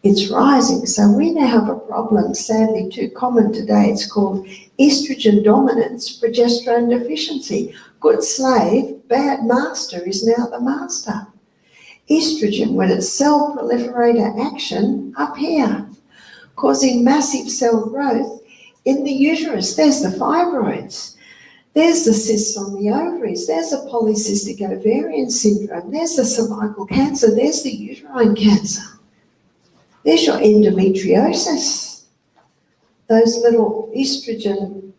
It's rising. So we now have a problem, sadly too common today. It's called estrogen dominance, progesterone deficiency. Good slave, bad master is now the master. Estrogen, when it's cell proliferator action, up here, causing massive cell growth in the uterus. There's the fibroids. There's the cysts on the ovaries. There's the polycystic ovarian syndrome. There's the cervical cancer. There's the uterine cancer. There's your endometriosis. Those little estrogen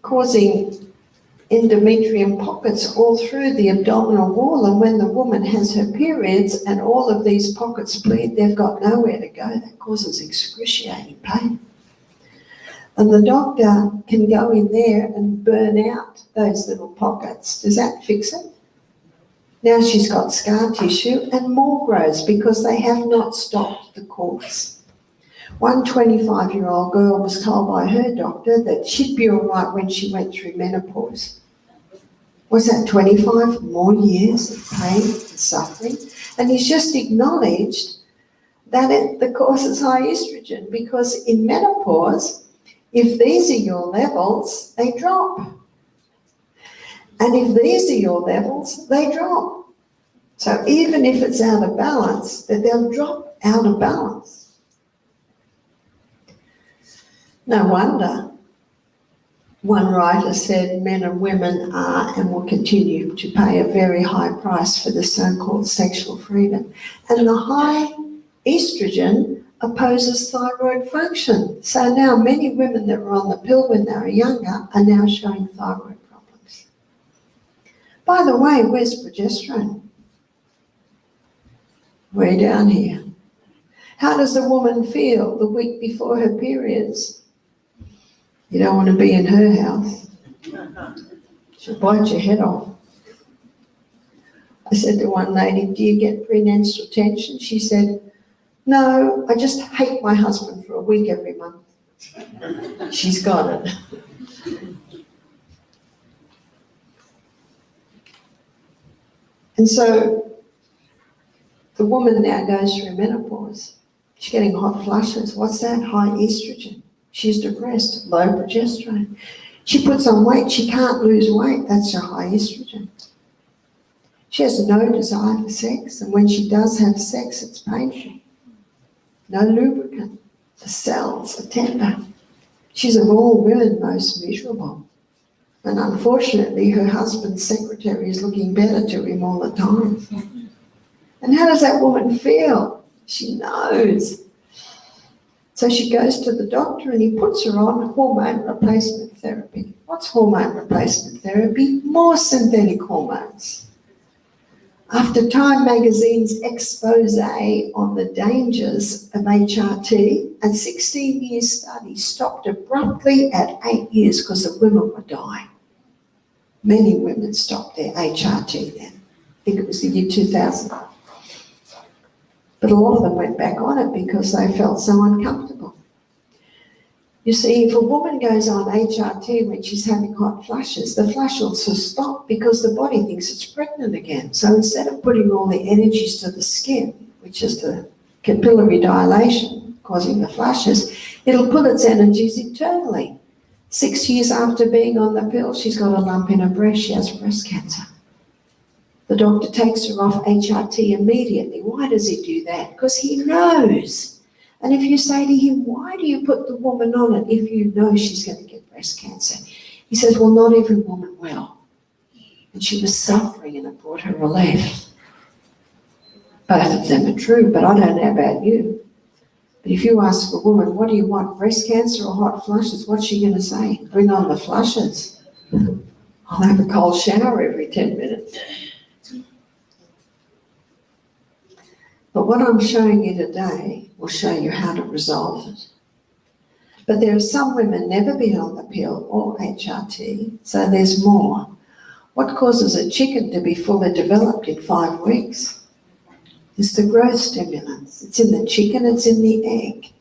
causing endometrium pockets all through the abdominal wall, and when the woman has her periods and all of these pockets bleed, they've got nowhere to go. That causes excruciating pain. And the doctor can go in there and burn out those little pockets. Does that fix it? Now she's got scar tissue and more grows because they have not stopped the course. One 25-year-old girl was told by her doctor that she'd be all right when she went through menopause. Was that 25 more years of pain and suffering? And he's just acknowledged that the cause is high estrogen, because in menopause, if these are your levels, they drop. And if these are your levels, they drop. So even if it's out of balance, that they'll drop out of balance. No wonder. One writer said men and women are and will continue to pay a very high price for the so-called sexual freedom. And the high estrogen opposes thyroid function. So now many women that were on the pill when they were younger are now showing thyroid problems. By the way, where's progesterone? Way down here. How does the woman feel the week before her periods? You don't want to be in her house. She'll bite your head off. I said to one lady, do you get premenstrual tension? She said, no, I just hate my husband for a week every month. She's got it. And so the woman now goes through menopause. She's getting hot flushes. What's that? High estrogen. She's depressed, low progesterone. She puts on weight. She can't lose weight. That's her high estrogen. She has no desire for sex, and when she does have sex, it's painful. No lubricant. The cells are tender. She's of all women most miserable. And unfortunately, her husband's secretary is looking better to him all the time. And how does that woman feel? She knows. So she goes to the doctor and he puts her on hormone replacement therapy. What's hormone replacement therapy? More synthetic hormones. After Time magazine's expose on the dangers of HRT, a 16-year study stopped abruptly at 8 years because the women were dying. Many women stopped their HRT then. I think it was the year 2000. But a lot of them went back on it because they felt so uncomfortable. You see, if a woman goes on HRT when she's having hot flushes, the flush will stop because the body thinks it's pregnant again. So instead of putting all the energies to the skin, which is the capillary dilation causing the flushes, it'll put its energies internally. 6 years after being on the pill, she's got a lump in her breast, she has breast cancer. The doctor takes her off HRT immediately. Why does he do that? Because he knows. And if you say to him, why do you put the woman on it if you know she's going to get breast cancer? He says, well, not every woman will. And she was suffering and it brought her relief. Both of them are true, but I don't know about you. But if you ask a woman, what do you want, breast cancer or hot flushes? What's she going to say? Bring on the flushes. I'll have a cold shower every 10 minutes. But what I'm showing you today will show you how to resolve it. But there are some women never been on the pill or HRT, so there's more. What causes a chicken to be fully developed in 5 weeks? It's the growth stimulants. It's in the chicken, it's in the egg.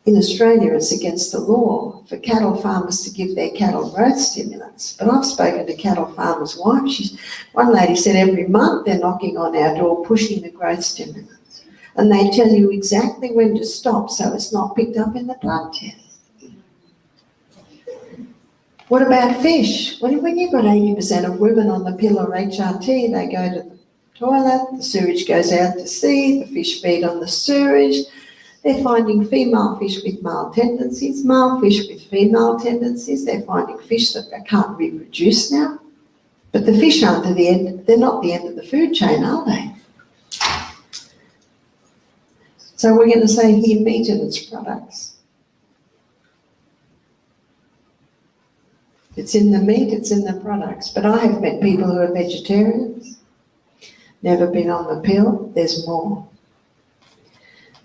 In Australia, it's against the law for cattle farmers to give their cattle growth stimulants. But I've spoken to cattle farmers' wives. One lady said every month they're knocking on our door pushing the growth stimulants. And they tell you exactly when to stop so it's not picked up in the blood test. What about fish? When you've got 80% of women on the pill or HRT, they go to the toilet, the sewage goes out to sea, the fish feed on the sewage. They're finding female fish with male tendencies, male fish with female tendencies. They're finding fish that they can't reproduce now. But the fish aren't at the end, they're not the end of the food chain, are they? So we're going to say here meat and its products. It's in the meat, it's in the products. But I have met people who are vegetarians, never been on the pill, there's more.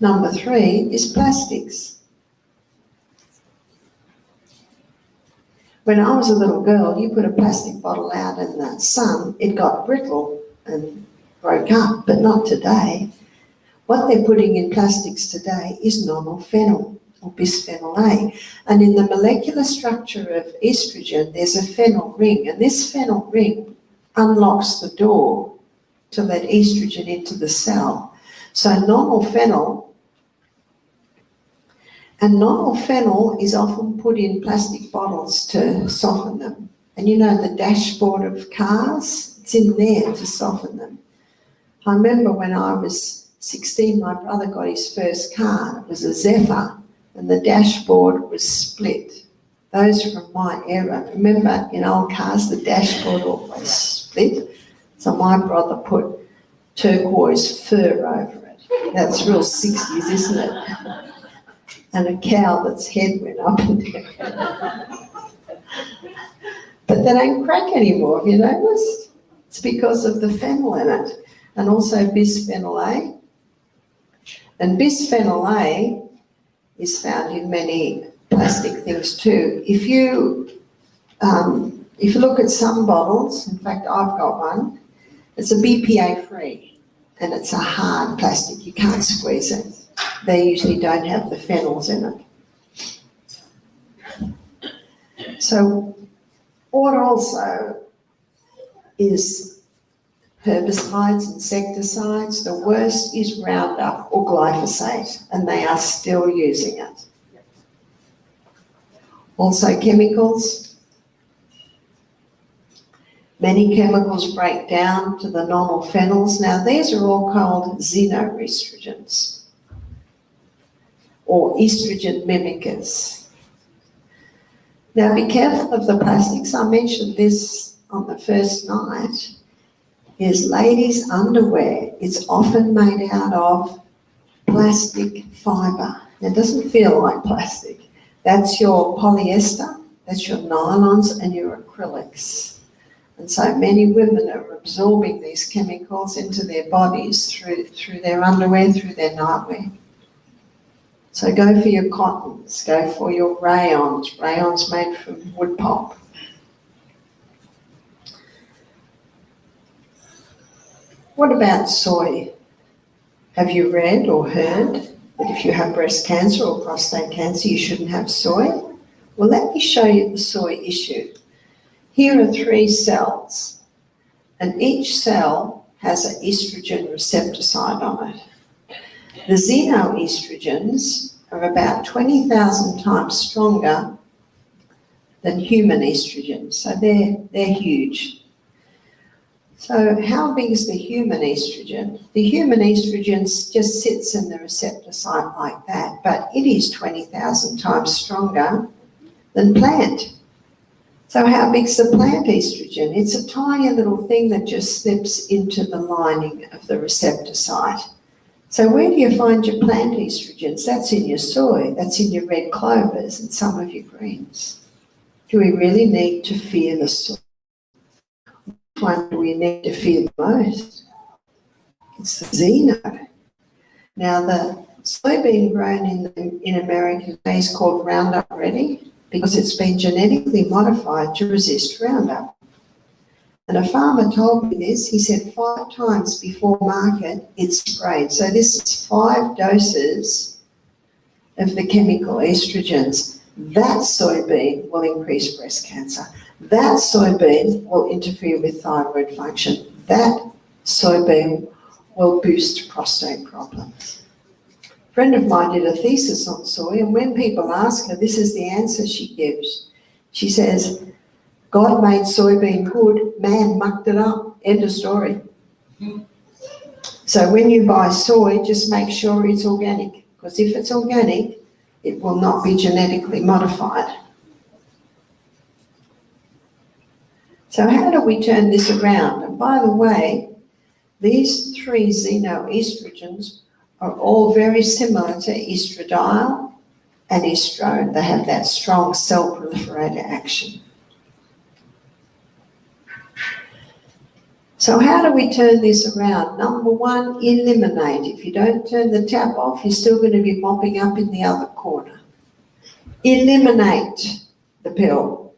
Number 3 is plastics. When I was a little girl, you put a plastic bottle out in the sun, it got brittle and broke up, but not today. What they're putting in plastics today is nonylphenol or bisphenol A. And in the molecular structure of estrogen, there's a phenyl ring, and this phenyl ring unlocks the door to let estrogen into the cell. So nonylphenol is often put in plastic bottles to soften them. And you know the dashboard of cars? It's in there to soften them. I remember when I was 16, my brother got his first car. It was a Zephyr, and the dashboard was split. Those from my era. Remember, in old cars, the dashboard always split. So my brother put turquoise fur over it. That's real 60s, isn't it? And a cow that's head went up and down. But they don't crack anymore, have you noticed? It's because of the phenyl in it, and also bisphenol A. And bisphenol A is found in many plastic things too. If you look at some bottles, in fact I've got one, it's a BPA free, and it's a hard plastic, you can't squeeze it. They usually don't have the phenols in it. So what also is herbicides, insecticides. The worst is Roundup or glyphosate, and they are still using it. Also chemicals. Many chemicals break down to the nonylphenols. Now these are all called xenoestrogens, or estrogen mimickers. Now be careful of the plastics. I mentioned this on the first night, is ladies' underwear. It's often made out of plastic fibre. It doesn't feel like plastic. That's your polyester, that's your nylons and your acrylics. And so many women are absorbing these chemicals into their bodies through their underwear, through their nightwear. So go for your cottons, go for your rayons, rayons made from wood pulp. What about soy? Have you read or heard that if you have breast cancer or prostate cancer, you shouldn't have soy. Well, let me show you the soy issue. Here are 3 cells, and each cell has an estrogen receptor site on it. The xenoestrogens are about 20,000 times stronger than human estrogens, so they're huge. So how big is the human estrogen? The human estrogen just sits in the receptor site like that, but it is 20,000 times stronger than plant. So how big's the plant estrogen? It's a tiny little thing that just slips into the lining of the receptor site. So where do you find your plant estrogens? That's in your soy, that's in your red clovers and some of your greens. Do we really need to fear the soy? Which one do we need to fear the most? It's the xeno. Now the soybean grown in America today is called Roundup Ready because it's been genetically modified to resist Roundup. And a farmer told me this, he said 5 times before market it's sprayed. So this is 5 doses of the chemical estrogens. That soybean will increase breast cancer. That soybean will interfere with thyroid function. That soybean will boost prostate problems. A friend of mine did a thesis on soy, and when people ask her, this is the answer she gives. She says, God made soybean good, man mucked it up, end of story. So when you buy soy, just make sure it's organic, because if it's organic, it will not be genetically modified. So how do we turn this around? And by the way, these 3 xenoestrogens are all very similar to estradiol and estrone. They have that strong cell proliferator action. So how do we turn this around? Number 1, eliminate. If you don't turn the tap off, you're still going to be mopping up in the other corner. Eliminate the pill.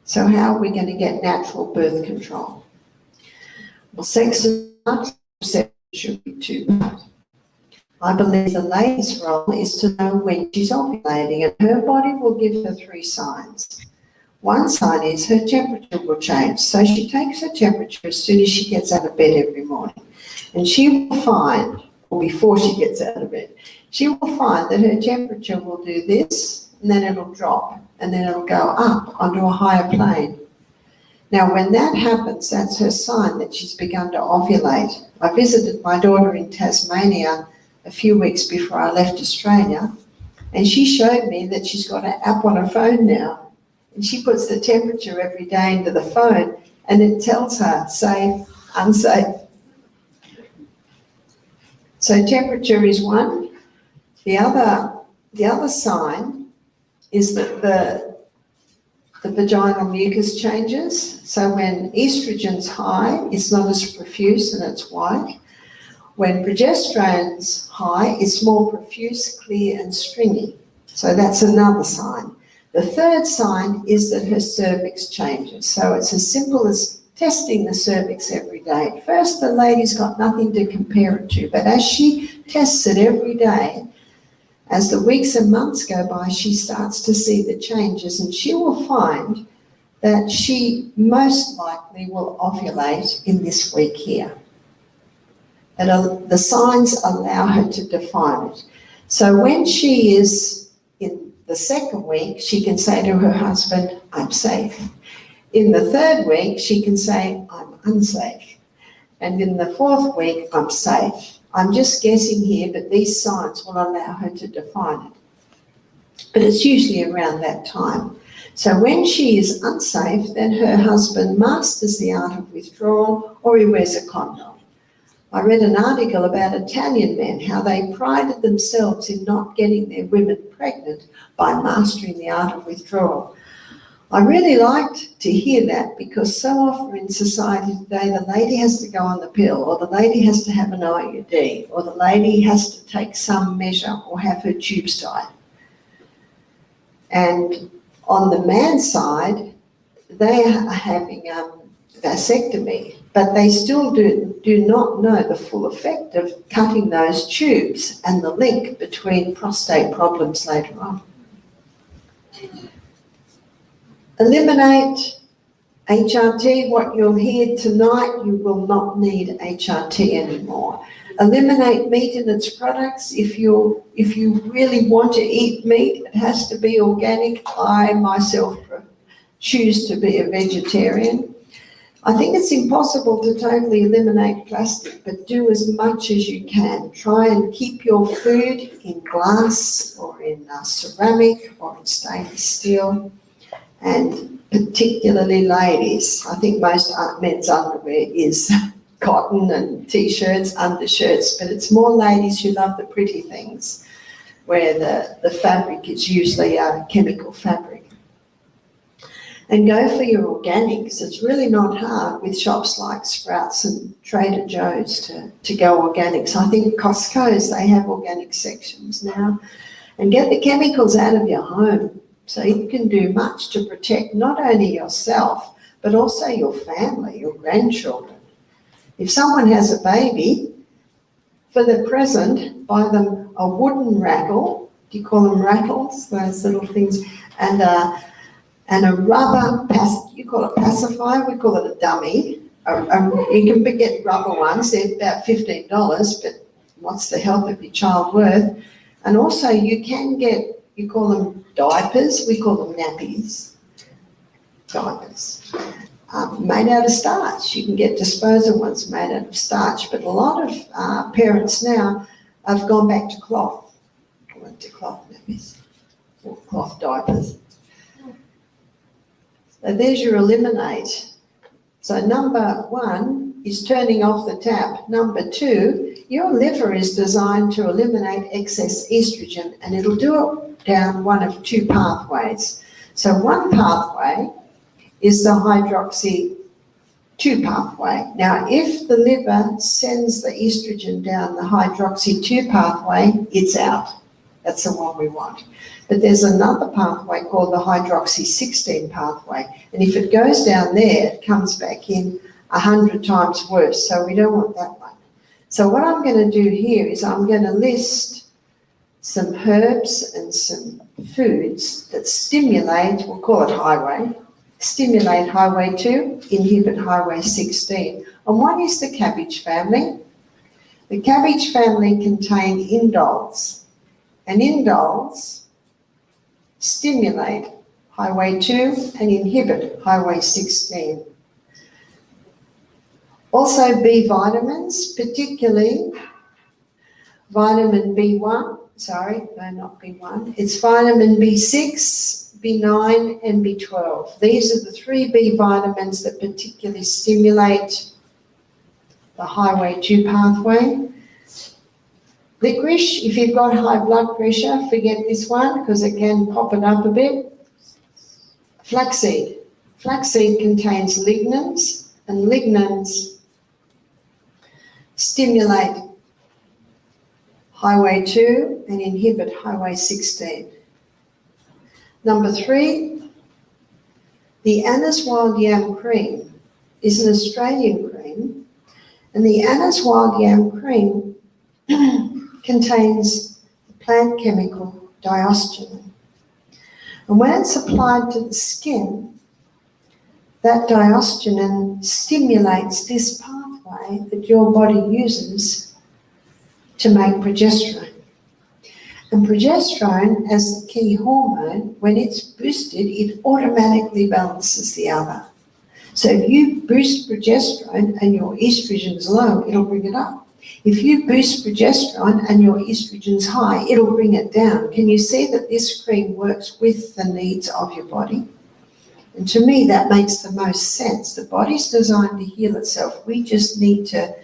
So how are we going to get natural birth control? Well, sex is not, sex should be 2 parts. I believe the lady's role is to know when she's ovulating, and her body will give her 3 signs. One sign is her temperature will change. So she takes her temperature as soon as she gets out of bed every morning. And she will find, or before she gets out of bed, she will find that her temperature will do this, and then it'll drop, and then it'll go up onto a higher plane. Now, when that happens, that's her sign that she's begun to ovulate. I visited my daughter in Tasmania a few weeks before I left Australia, and she showed me that she's got an app on her phone now. And she puts the temperature every day into the phone, and it tells her safe, unsafe. So temperature is 1. The other sign is that the vaginal mucus changes. So when estrogen's high, it's not as profuse and it's white. When progesterone's high, it's more profuse, clear and stringy. So that's another sign. The 3rd sign is that her cervix changes. So it's as simple as testing the cervix every day. At first, the lady's got nothing to compare it to, but as she tests it every day, as the weeks and months go by, she starts to see the changes, and she will find that she most likely will ovulate in this week here. And the signs allow her to define it. So when she is in the 2nd week, she can say to her husband, I'm safe. In the 3rd week, she can say, I'm unsafe. And in the 4th week, I'm safe. I'm just guessing here, but these signs will allow her to define it. But it's usually around that time. So when she is unsafe, then her husband masters the art of withdrawal, or he wears a condom. I read an article about Italian men, how they prided themselves in not getting their women pregnant by mastering the art of withdrawal. I really liked to hear that, because so often in society today, the lady has to go on the pill, or the lady has to have an IUD, or the lady has to take some measure or have her tubes tied. And on the man's side, they are having vasectomy. but they still do not know the full effect of cutting those tubes and the link between prostate problems later on. Eliminate HRT. What you'll hear tonight, you will not need HRT anymore. Eliminate meat and its products. If you really want to eat meat, it has to be organic. I myself choose to be a vegetarian. I think it's impossible to totally eliminate plastic, but do as much as you can. Try and keep your food in glass or in ceramic or in stainless steel. And particularly ladies, I think most men's underwear is cotton and t-shirts, undershirts, but it's more ladies who love the pretty things where the fabric is usually a chemical fabric. And go for your organics. It's really not hard with shops like Sprouts and Trader Joe's to go organics. I think Costco's, they have organic sections now. And get the chemicals out of your home so you can do much to protect not only yourself, but also your family, your grandchildren. If someone has a baby, for the present, buy them a wooden rattle. Do you call them rattles? Those little things. And a rubber, you call it pacifier, we call it a dummy. You can get rubber ones, they're about $15, but what's the health of your child worth? And also you can get, you call them diapers, we call them nappies, diapers, made out of starch. You can get disposable ones made out of starch, but a lot of parents now have gone back to cloth. I went to cloth nappies, or cloth diapers. So there's your eliminate. So number one is turning off the tap. Number two, your liver is designed to eliminate excess estrogen, and it'll do it down one of two pathways. So one pathway is the hydroxy 2 pathway. Now, if the liver sends the estrogen down the hydroxy 2 pathway, it's out. That's the one we want. But there's another pathway called the hydroxy 16 pathway. And if it goes down there, it comes back in 100 times worse. So we don't want that one. So what I'm going to do here is I'm going to list some herbs and some foods that stimulate, we'll call it highway, stimulate highway 2, inhibit highway 16. And what is the cabbage family? The cabbage family contain indoles. And indoles stimulate highway 2 and inhibit highway 16. Also B vitamins, particularly vitamin B1, not B1, it's vitamin B6, B9 and B12. These are the 3 B vitamins that particularly stimulate the highway 2 pathway. Licorice, if you've got high blood pressure, forget this one because it can pop it up a bit. Flaxseed. Flaxseed contains lignans, and lignans stimulate highway 2 and inhibit highway 16. Number 3, the anise wild yam cream is an Australian cream, and the anise wild yam cream contains the plant chemical diosgenin. And when it's applied to the skin, that diosgenin stimulates this pathway that your body uses to make progesterone. And progesterone, as the key hormone, when it's boosted, it automatically balances the other. So if you boost progesterone and your estrogen is low, it'll bring it up. If you boost progesterone and your estrogen's high, it'll bring it down. Can you see that this cream works with the needs of your body? And to me, that makes the most sense. The body's designed to heal itself. We just need to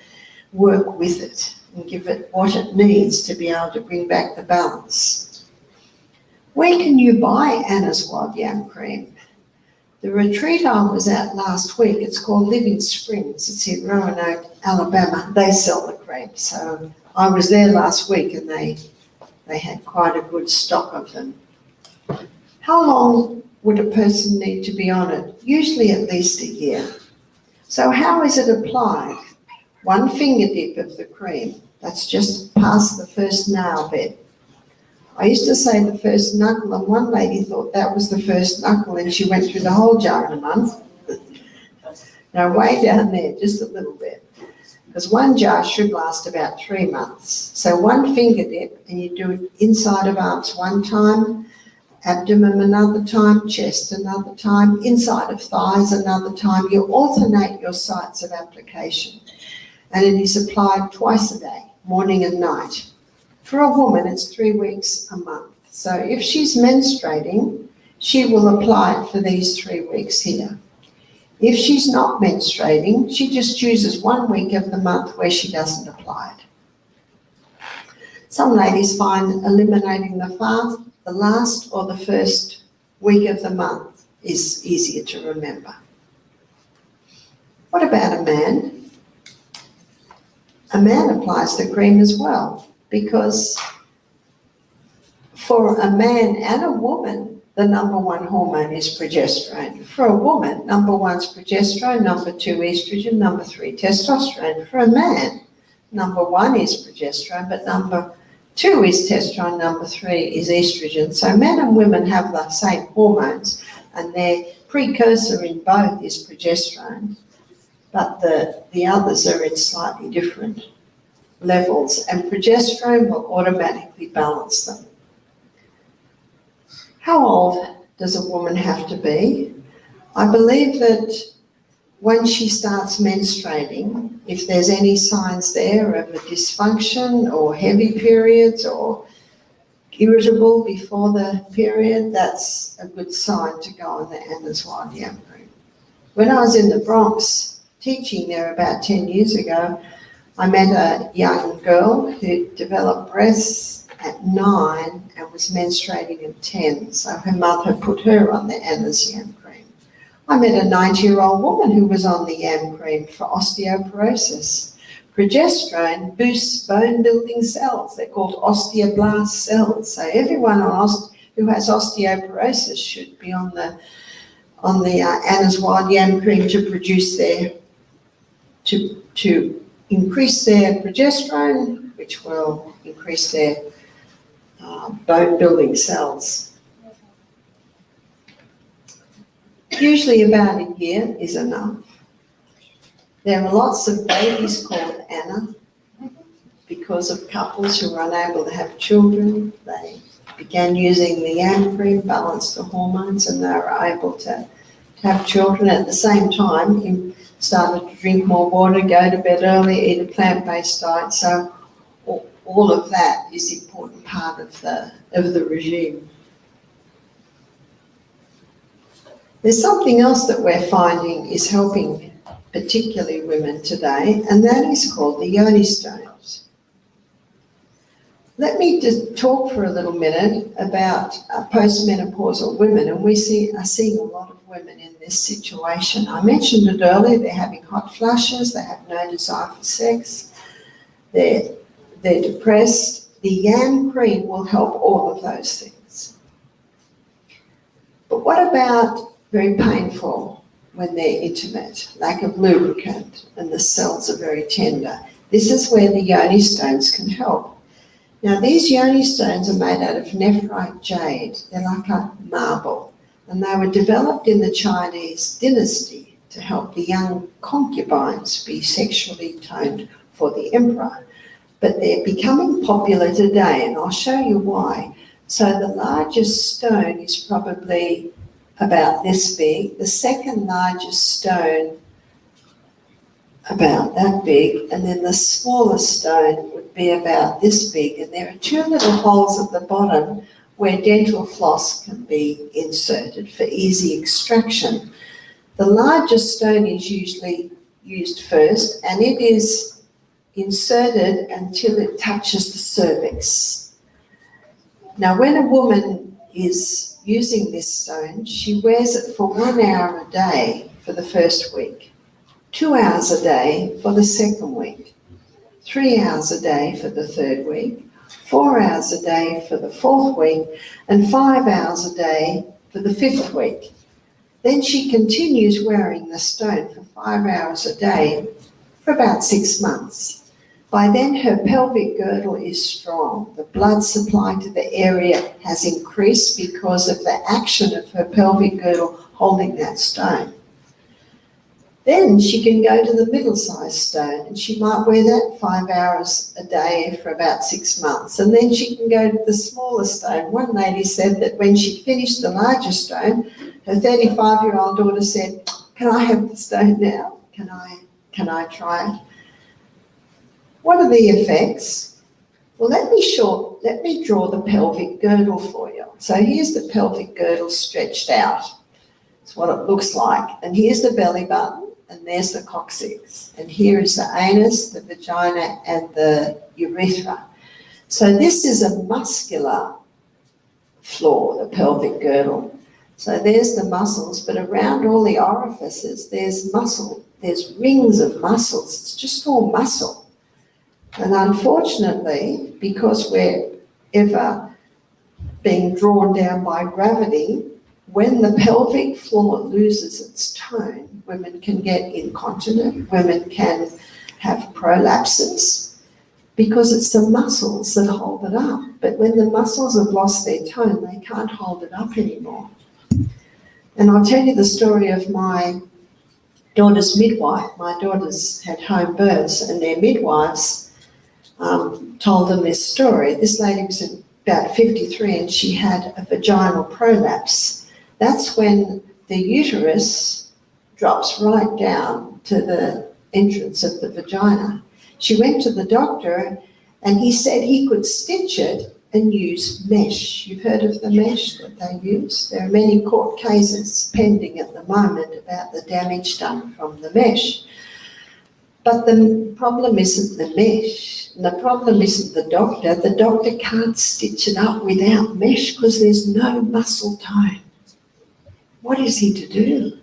work with it and give it what it needs to be able to bring back the balance. Where can you buy anise wild yam cream? The retreat I was at last week, it's called Living Springs. It's in Roanoke, Alabama. They sell the cream. So I was there last week and they had quite a good stock of them. How long would a person need to be on it? Usually at least a year. So how is it applied? 1 finger dip of the cream. That's just past the first nail bed. I used to say the first knuckle, and one lady thought that was the first knuckle, and she went through the whole jar in a month. Now, way down there, just a little bit. Because 1 jar should last about 3 months. So 1 finger dip, and you do it inside of arms 1 time, abdomen another time, chest another time, inside of thighs another time. You alternate your sites of application. And it is applied twice a day, morning and night. For a woman, it's 3 weeks a month. So if she's menstruating, she will apply it for these 3 weeks here. If she's not menstruating, she just chooses 1 week of the month where she doesn't apply it. Some ladies find eliminating the last or the first week of the month is easier to remember. What about a man? A man applies the cream as well, because for a man and a woman, the number 1 hormone is progesterone. For a woman, number 1 is progesterone, number 2 estrogen, number 3 testosterone. For a man, number 1 is progesterone, but number 2 is testosterone, number 3 is estrogen. So men and women have the same hormones, and their precursor in both is progesterone, but the others are in slightly different levels, and progesterone will automatically balance them. How old does a woman have to be? I believe that when she starts menstruating, if there's any signs there of a dysfunction or heavy periods or irritable before the period, that's a good sign to go on the Anaswad yam cream. When I was in the Bronx teaching there about 10 years ago, I met a young girl who developed breasts at 9 and was menstruating at 10. So her mother put her on the Anna's yam cream. I met a 90-year-old woman who was on the yam cream for osteoporosis. Progesterone boosts bone-building cells. They're called osteoblast cells. So everyone who has osteoporosis should be on the Anna's wild yam cream to produce to increase their progesterone, which will increase their bone-building cells. Usually about a year is enough. There are lots of babies called Anna because of couples who were unable to have children. They began using the yam cream, balanced the hormones, and they were able to have children at the same time. Started to drink more water, go to bed early, eat a plant-based diet. So all of that is an important part of the regime. There's something else that we're finding is helping particularly women today, and that is called the yoni stones. Let me just talk for a little minute about postmenopausal women, and are seeing a lot of women in this situation. I mentioned it earlier, they're having hot flushes, they have no desire for sex, they're depressed. The yam cream will help all of those things. But what about very painful when they're intimate, lack of lubricant, and the cells are very tender? This is where the yoni stones can help. Now, these yoni stones are made out of nephrite jade. They're like a marble, and they were developed in the Chinese dynasty to help the young concubines be sexually toned for the emperor. But they're becoming popular today, and I'll show you why. So the largest stone is probably about this big, the second largest stone about that big, and then the smallest stone would be about this big, and there are 2 little holes at the bottom where dental floss can be inserted for easy extraction. The largest stone is usually used first, and it is inserted until it touches the cervix. Now, when a woman is using this stone, she wears it for 1 hour a day for the first week, 2 hours a day for the second week, 3 hours a day for the third week, 4 hours a day for the fourth week, and 5 hours a day for the fifth week. Then she continues wearing the stone for 5 hours a day for about 6 months. By then, her pelvic girdle is strong. The blood supply to the area has increased because of the action of her pelvic girdle holding that stone. Then she can go to the middle-sized stone, and she might wear that 5 hours a day for about 6 months. And then she can go to the smaller stone. One lady said that when she finished the larger stone, her 35-year-old daughter said, "Can I have the stone now? Can I try it?" What are the effects? Well, let me draw the pelvic girdle for you. So here's the pelvic girdle stretched out. It's what it looks like. And here's the belly button, and there's the coccyx. And here is the anus, the vagina, and the urethra. So this is a muscular floor, the pelvic girdle. So there's the muscles, but around all the orifices, there's muscle. There's rings of muscles. It's just all muscle. And unfortunately, because we're ever being drawn down by gravity, when the pelvic floor loses its tone, women can get incontinent, women can have prolapses, because it's the muscles that hold it up. But when the muscles have lost their tone, they can't hold it up anymore. And I'll tell you the story of my daughter's midwife. My daughters had home births, and their midwives told them this story. This lady was about 53 and she had a vaginal prolapse. That's when the uterus drops right down to the entrance of the vagina. She went to the doctor and he said he could stitch it and use mesh. You've heard of the mesh that they use? There are many court cases pending at the moment about the damage done from the mesh. But the problem isn't the mesh, and the problem isn't the doctor. The doctor can't stitch it up without mesh because there's no muscle tone. What is he to do?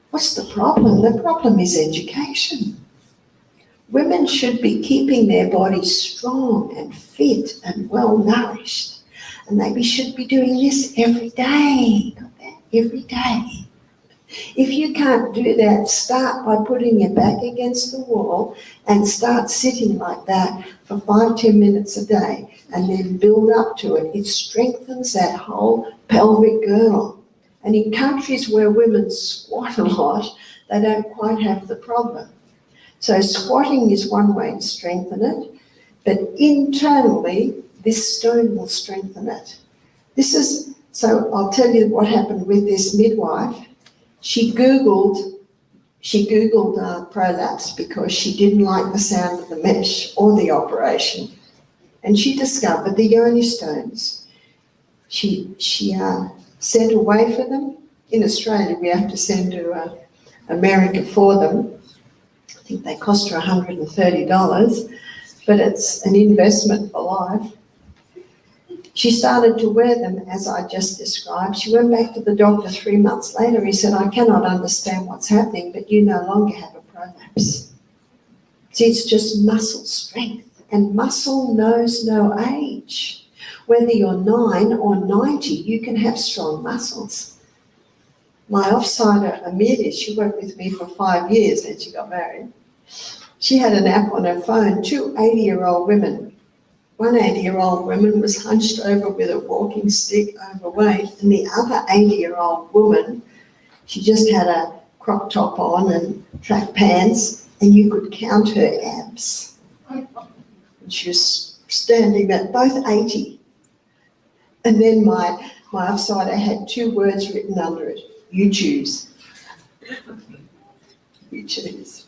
What's the problem? The problem is education. Women should be keeping their bodies strong and fit and well nourished, and they should be doing this every day. Got that? Every day. If you can't do that, start by putting your back against the wall and start sitting like that for 5-10 minutes a day and then build up to it. It strengthens that whole pelvic girdle. And in countries where women squat a lot, they don't quite have the problem. So squatting is one way to strengthen it, but internally, this stone will strengthen it. So I'll tell you what happened with this midwife. She Googled prolapse because she didn't like the sound of the mesh or the operation. And she discovered the yoni stones. She sent away for them. In Australia, we have to send to America for them. I think they cost her $130, but it's an investment for life. She started to wear them as I just described. She went back to the doctor 3 months later. He said, "I cannot understand what's happening, but you no longer have a prolapse." See, it's just muscle strength, and muscle knows no age. Whether you're 9 or 90, you can have strong muscles. My off-sider, Amelia, she worked with me for 5 years and she got married. She had an app on her phone, 2 80-year-old women. One 80-year-old woman was hunched over with a walking stick, overweight, and the other 80-year-old woman, she just had a crop top on and track pants, and you could count her abs. And she was standing there, both 80. And then my off-sider had 2 words written under it: "You choose." You choose.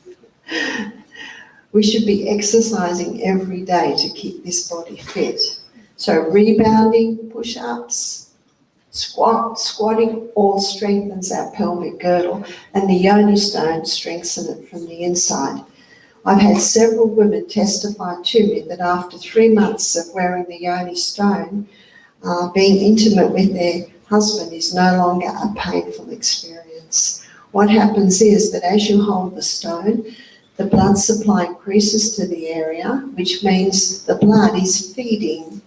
We should be exercising every day to keep this body fit. So rebounding, push-ups, squatting all strengthens our pelvic girdle, and the yoni stone strengthens it from the inside. I've had several women testify to me that after 3 months of wearing the yoni stone, being intimate with their husband is no longer a painful experience. What happens is that as you hold the stone, the blood supply increases to the area, which means the blood is feeding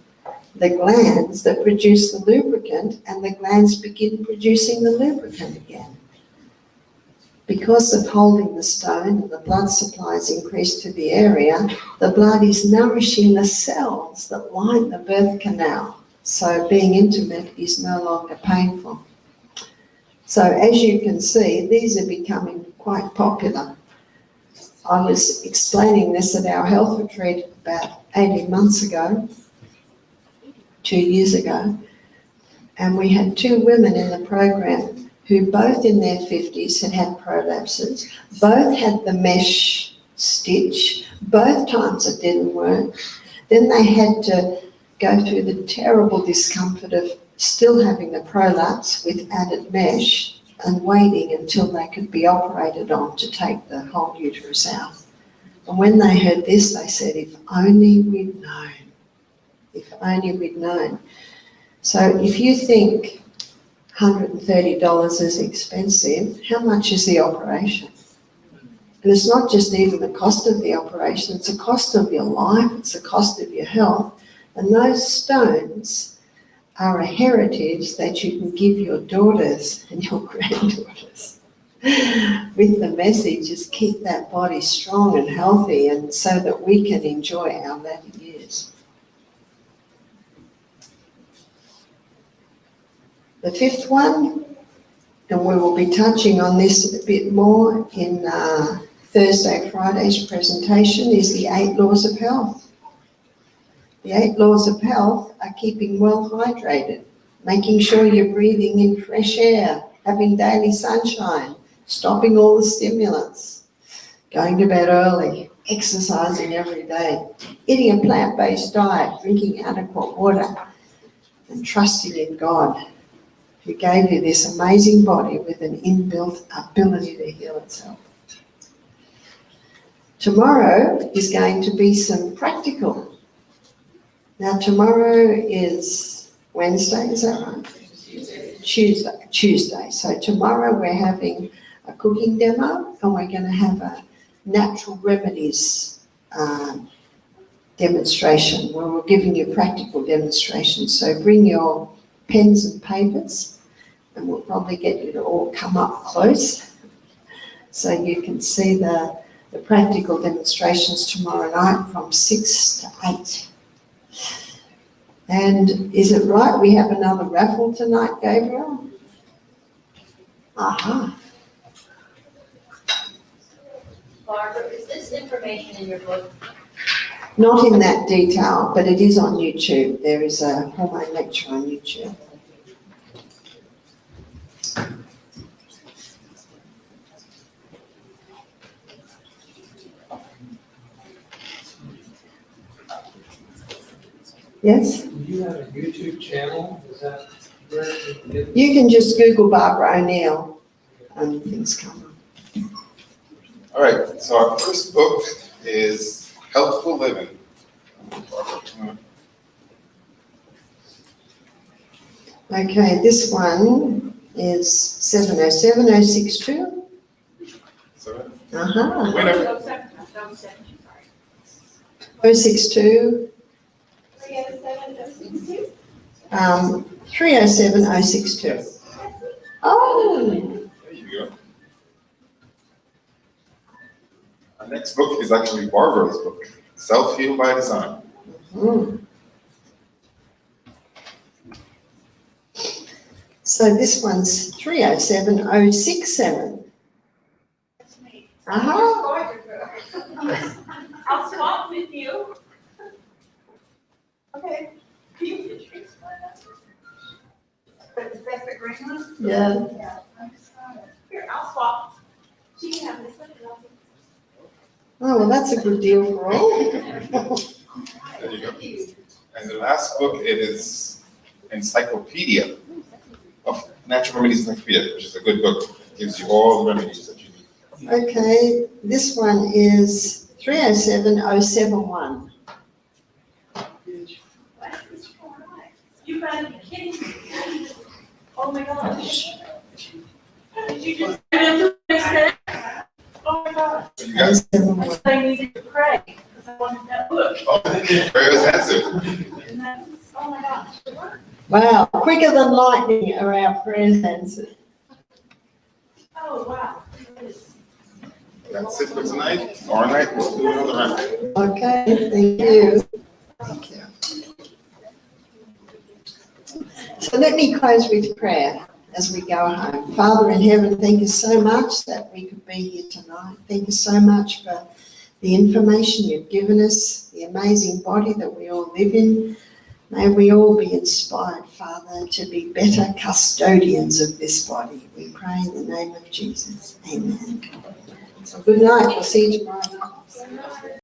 the glands that produce the lubricant, and the glands begin producing the lubricant again. Because of holding the stone and the blood supply is increased to the area, the blood is nourishing the cells that line the birth canal. So being intimate is no longer painful. So as you can see, these are becoming quite popular. I was explaining this at our health retreat about 18 months ago, 2 years ago, and we had 2 women in the program who both in their 50s had had prolapses, both had the mesh stitch, both times it didn't work. Then they had to go through the terrible discomfort of still having the prolapse with added mesh and waiting until they could be operated on to take the whole uterus out. And when they heard this, they said, if only we'd known. If only we'd known. So if you think $130 is expensive, how much is the operation? And it's not just even the cost of the operation, it's the cost of your life, it's the cost of your health. And those stones are a heritage that you can give your daughters and your granddaughters with the message is keep that body strong and healthy, and so that we can enjoy our latter years. The 5th one, and we will be touching on this a bit more in Thursday, Friday's presentation, is the 8 laws of health. The 8 laws of health are keeping well hydrated, making sure you're breathing in fresh air, having daily sunshine, stopping all the stimulants, going to bed early, exercising every day, eating a plant-based diet, drinking adequate water, and trusting in God, who gave you this amazing body with an inbuilt ability to heal itself. Tomorrow is going to be some practical. Now tomorrow is Wednesday, is that right? Tuesday. So tomorrow we're having a cooking demo, and we're going to have a natural remedies demonstration where we're giving you practical demonstrations. So bring your pens and papers, and we'll probably get you to all come up close so you can see the practical demonstrations tomorrow night from 6 to 8. And is it right we have another raffle tonight, Gabriel? Aha. Barbara, is this information in your book? Not in that detail, but it is on YouTube. There is a hormone lecture on YouTube. Yes? Do you have a YouTube channel? Is that where you can get? You can just Google Barbara O'Neill and things come up. All right, so our first book is Healthful Living. Okay, this one is 707062. So, Uh-huh. whenever. 062. 307062. Oh, There you go. Our next book is actually Barbara's book, Self-Heal by Design. So this one's 307067. That's me. Uh-huh. I'll swap with you. Okay. Can you explain that? Is that the green one? Yeah. Yeah. I just got it. Here, I'll swap. She can have this one and I'll Oh, well, that's a good deal for all. There you go. And the last book, it is Encyclopedia of Natural Remedies Encyclopedia, which is a good book. It gives you all the remedies that you need. Okay, this one is 307071. You gotta be kidding me. Oh my gosh. Did you just remember what I said? Oh my gosh. So you guys, I said I needed to pray because I wanted that book. oh, very expensive. And that's, oh my gosh. Wow, quicker than lightning are our prayers answered. Oh, wow. That's it for tonight. Tomorrow night, we'll do another round. Okay, thank you. Thank you. So let me close with prayer as we go home. Father in heaven, thank you so much that we could be here tonight. Thank you so much for the information you've given us, the amazing body that we all live in. May we all be inspired, Father, to be better custodians of this body. We pray in the name of Jesus. Amen. So good night. We'll see you tomorrow night.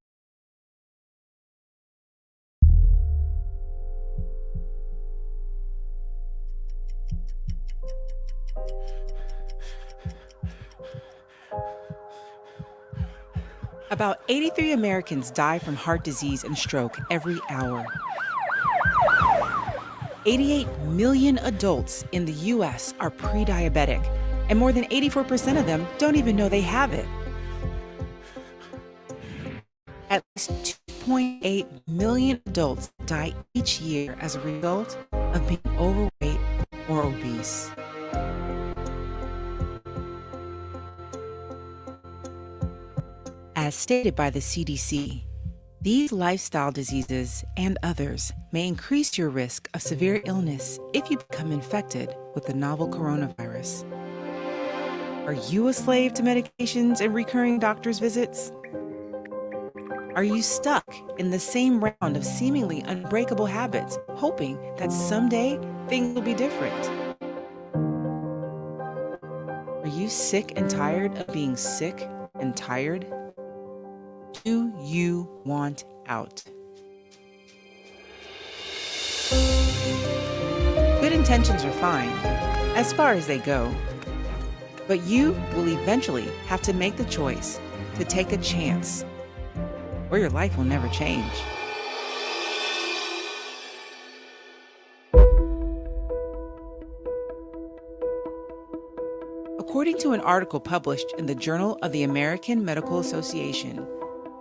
About 83 Americans die from heart disease and stroke every hour. 88 million adults in the U.S. are pre-diabetic, and more than 84% of them don't even know they have it. At least 2.8 million adults die each year as a result of being overweight or obese. As stated by the CDC, these lifestyle diseases and others may increase your risk of severe illness if you become infected with the novel coronavirus. Are you a slave to medications and recurring doctor's visits? Are you stuck in the same round of seemingly unbreakable habits, hoping that someday things will be different? Are you sick and tired of being sick and tired? Do you want out? Good intentions are fine, as far as they go. But you will eventually have to make the choice to take a chance, or your life will never change. According to an article published in the Journal of the American Medical Association,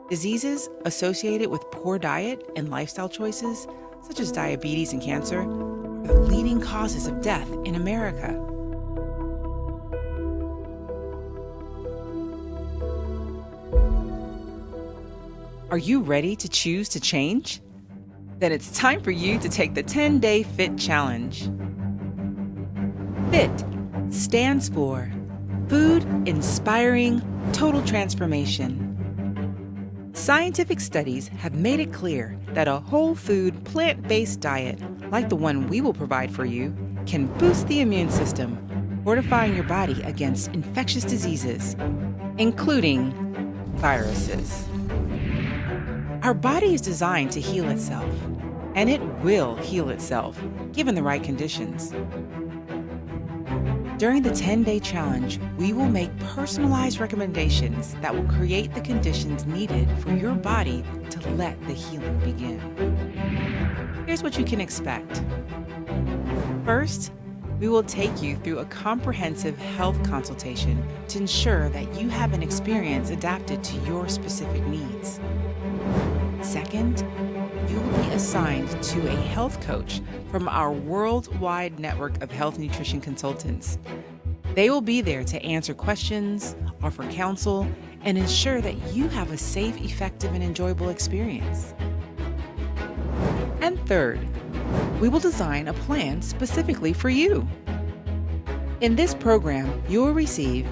diseases associated with poor diet and lifestyle choices, such as diabetes and cancer, are the leading causes of death in America. Are you ready to choose to change? Then it's time for you to take the 10-day Fitt Challenge. Fitt stands for Food Inspiring Total Transformation. Scientific studies have made it clear that a whole food, plant-based diet, like the one we will provide for you, can boost the immune system, fortifying your body against infectious diseases, including viruses. Our body is designed to heal itself, and it will heal itself, given the right conditions. During the 10-day challenge, we will make personalized recommendations that will create the conditions needed for your body to let the healing begin. Here's what you can expect. First, we will take you through a comprehensive health consultation to ensure that you have an experience adapted to your specific needs. Second, you will be assigned to a health coach from our worldwide network of health nutrition consultants. They will be there to answer questions, offer counsel, and ensure that you have a safe, effective, and enjoyable experience. And third, we will design a plan specifically for you. In this program, you will receive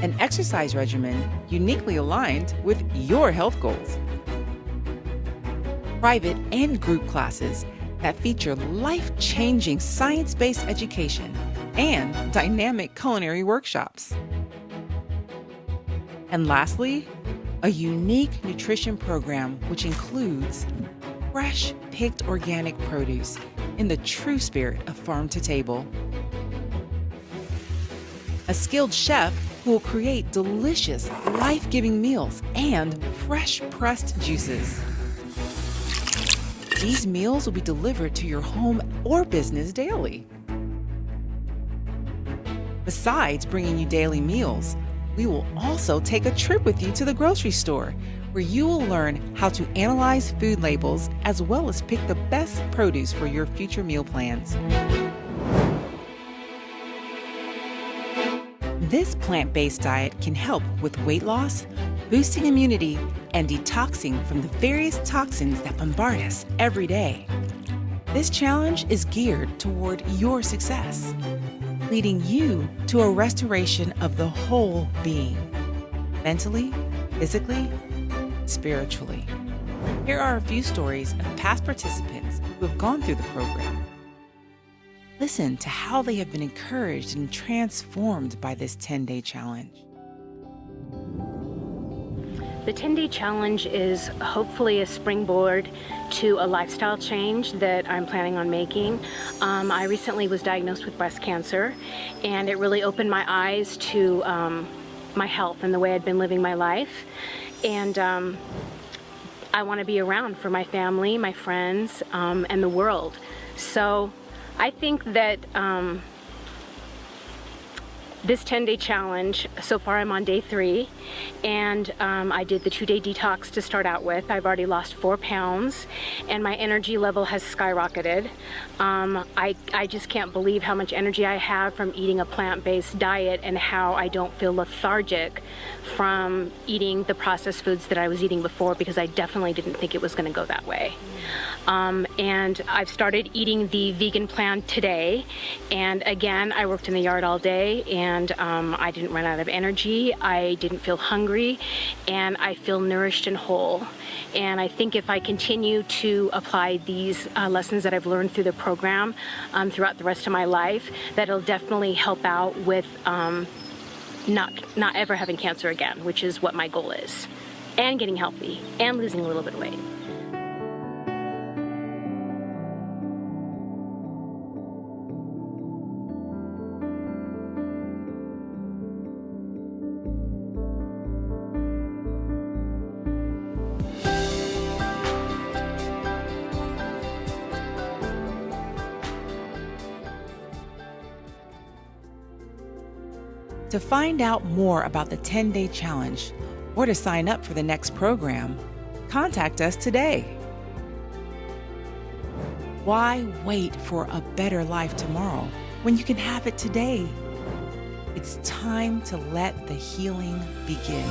an exercise regimen uniquely aligned with your health goals, private and group classes that feature life-changing science-based education and dynamic culinary workshops. And lastly, a unique nutrition program which includes fresh picked organic produce in the true spirit of farm to table, a skilled chef who will create delicious, life-giving meals and fresh pressed juices. These meals will be delivered to your home or business daily. Besides bringing you daily meals, we will also take a trip with you to the grocery store, where you will learn how to analyze food labels as well as pick the best produce for your future meal plans. This plant-based diet can help with weight loss, boosting immunity, and detoxing from the various toxins that bombard us every day. This challenge is geared toward your success, leading you to a restoration of the whole being, mentally, physically, spiritually. Here are a few stories of past participants who have gone through the program. Listen to how they have been encouraged and transformed by this 10-day challenge. The 10-day challenge is hopefully a springboard to a lifestyle change that I'm planning on making. I recently was diagnosed with breast cancer, and it really opened my eyes to my health and the way I'd been living my life. And I want to be around for my family, my friends, and the world. So I think that this 10-day challenge, so far I'm on day 3, and I did the 2-day detox to start out with. I've already lost 4 pounds, and my energy level has skyrocketed. I just can't believe how much energy I have from eating a plant-based diet and how I don't feel lethargic from eating the processed foods that I was eating before, because I definitely didn't think it was going to go that way. And I've started eating the vegan plan today, and again, I worked in the yard all day, and I didn't run out of energy, I didn't feel hungry, and I feel nourished and whole. And I think if I continue to apply these lessons that I've learned through the program throughout the rest of my life, that'll definitely help out with not ever having cancer again, which is what my goal is, and getting healthy and losing a little bit of weight. To find out more about the 10-day challenge or to sign up for the next program, contact us today. Why wait for a better life tomorrow when you can have it today? It's time to let the healing begin.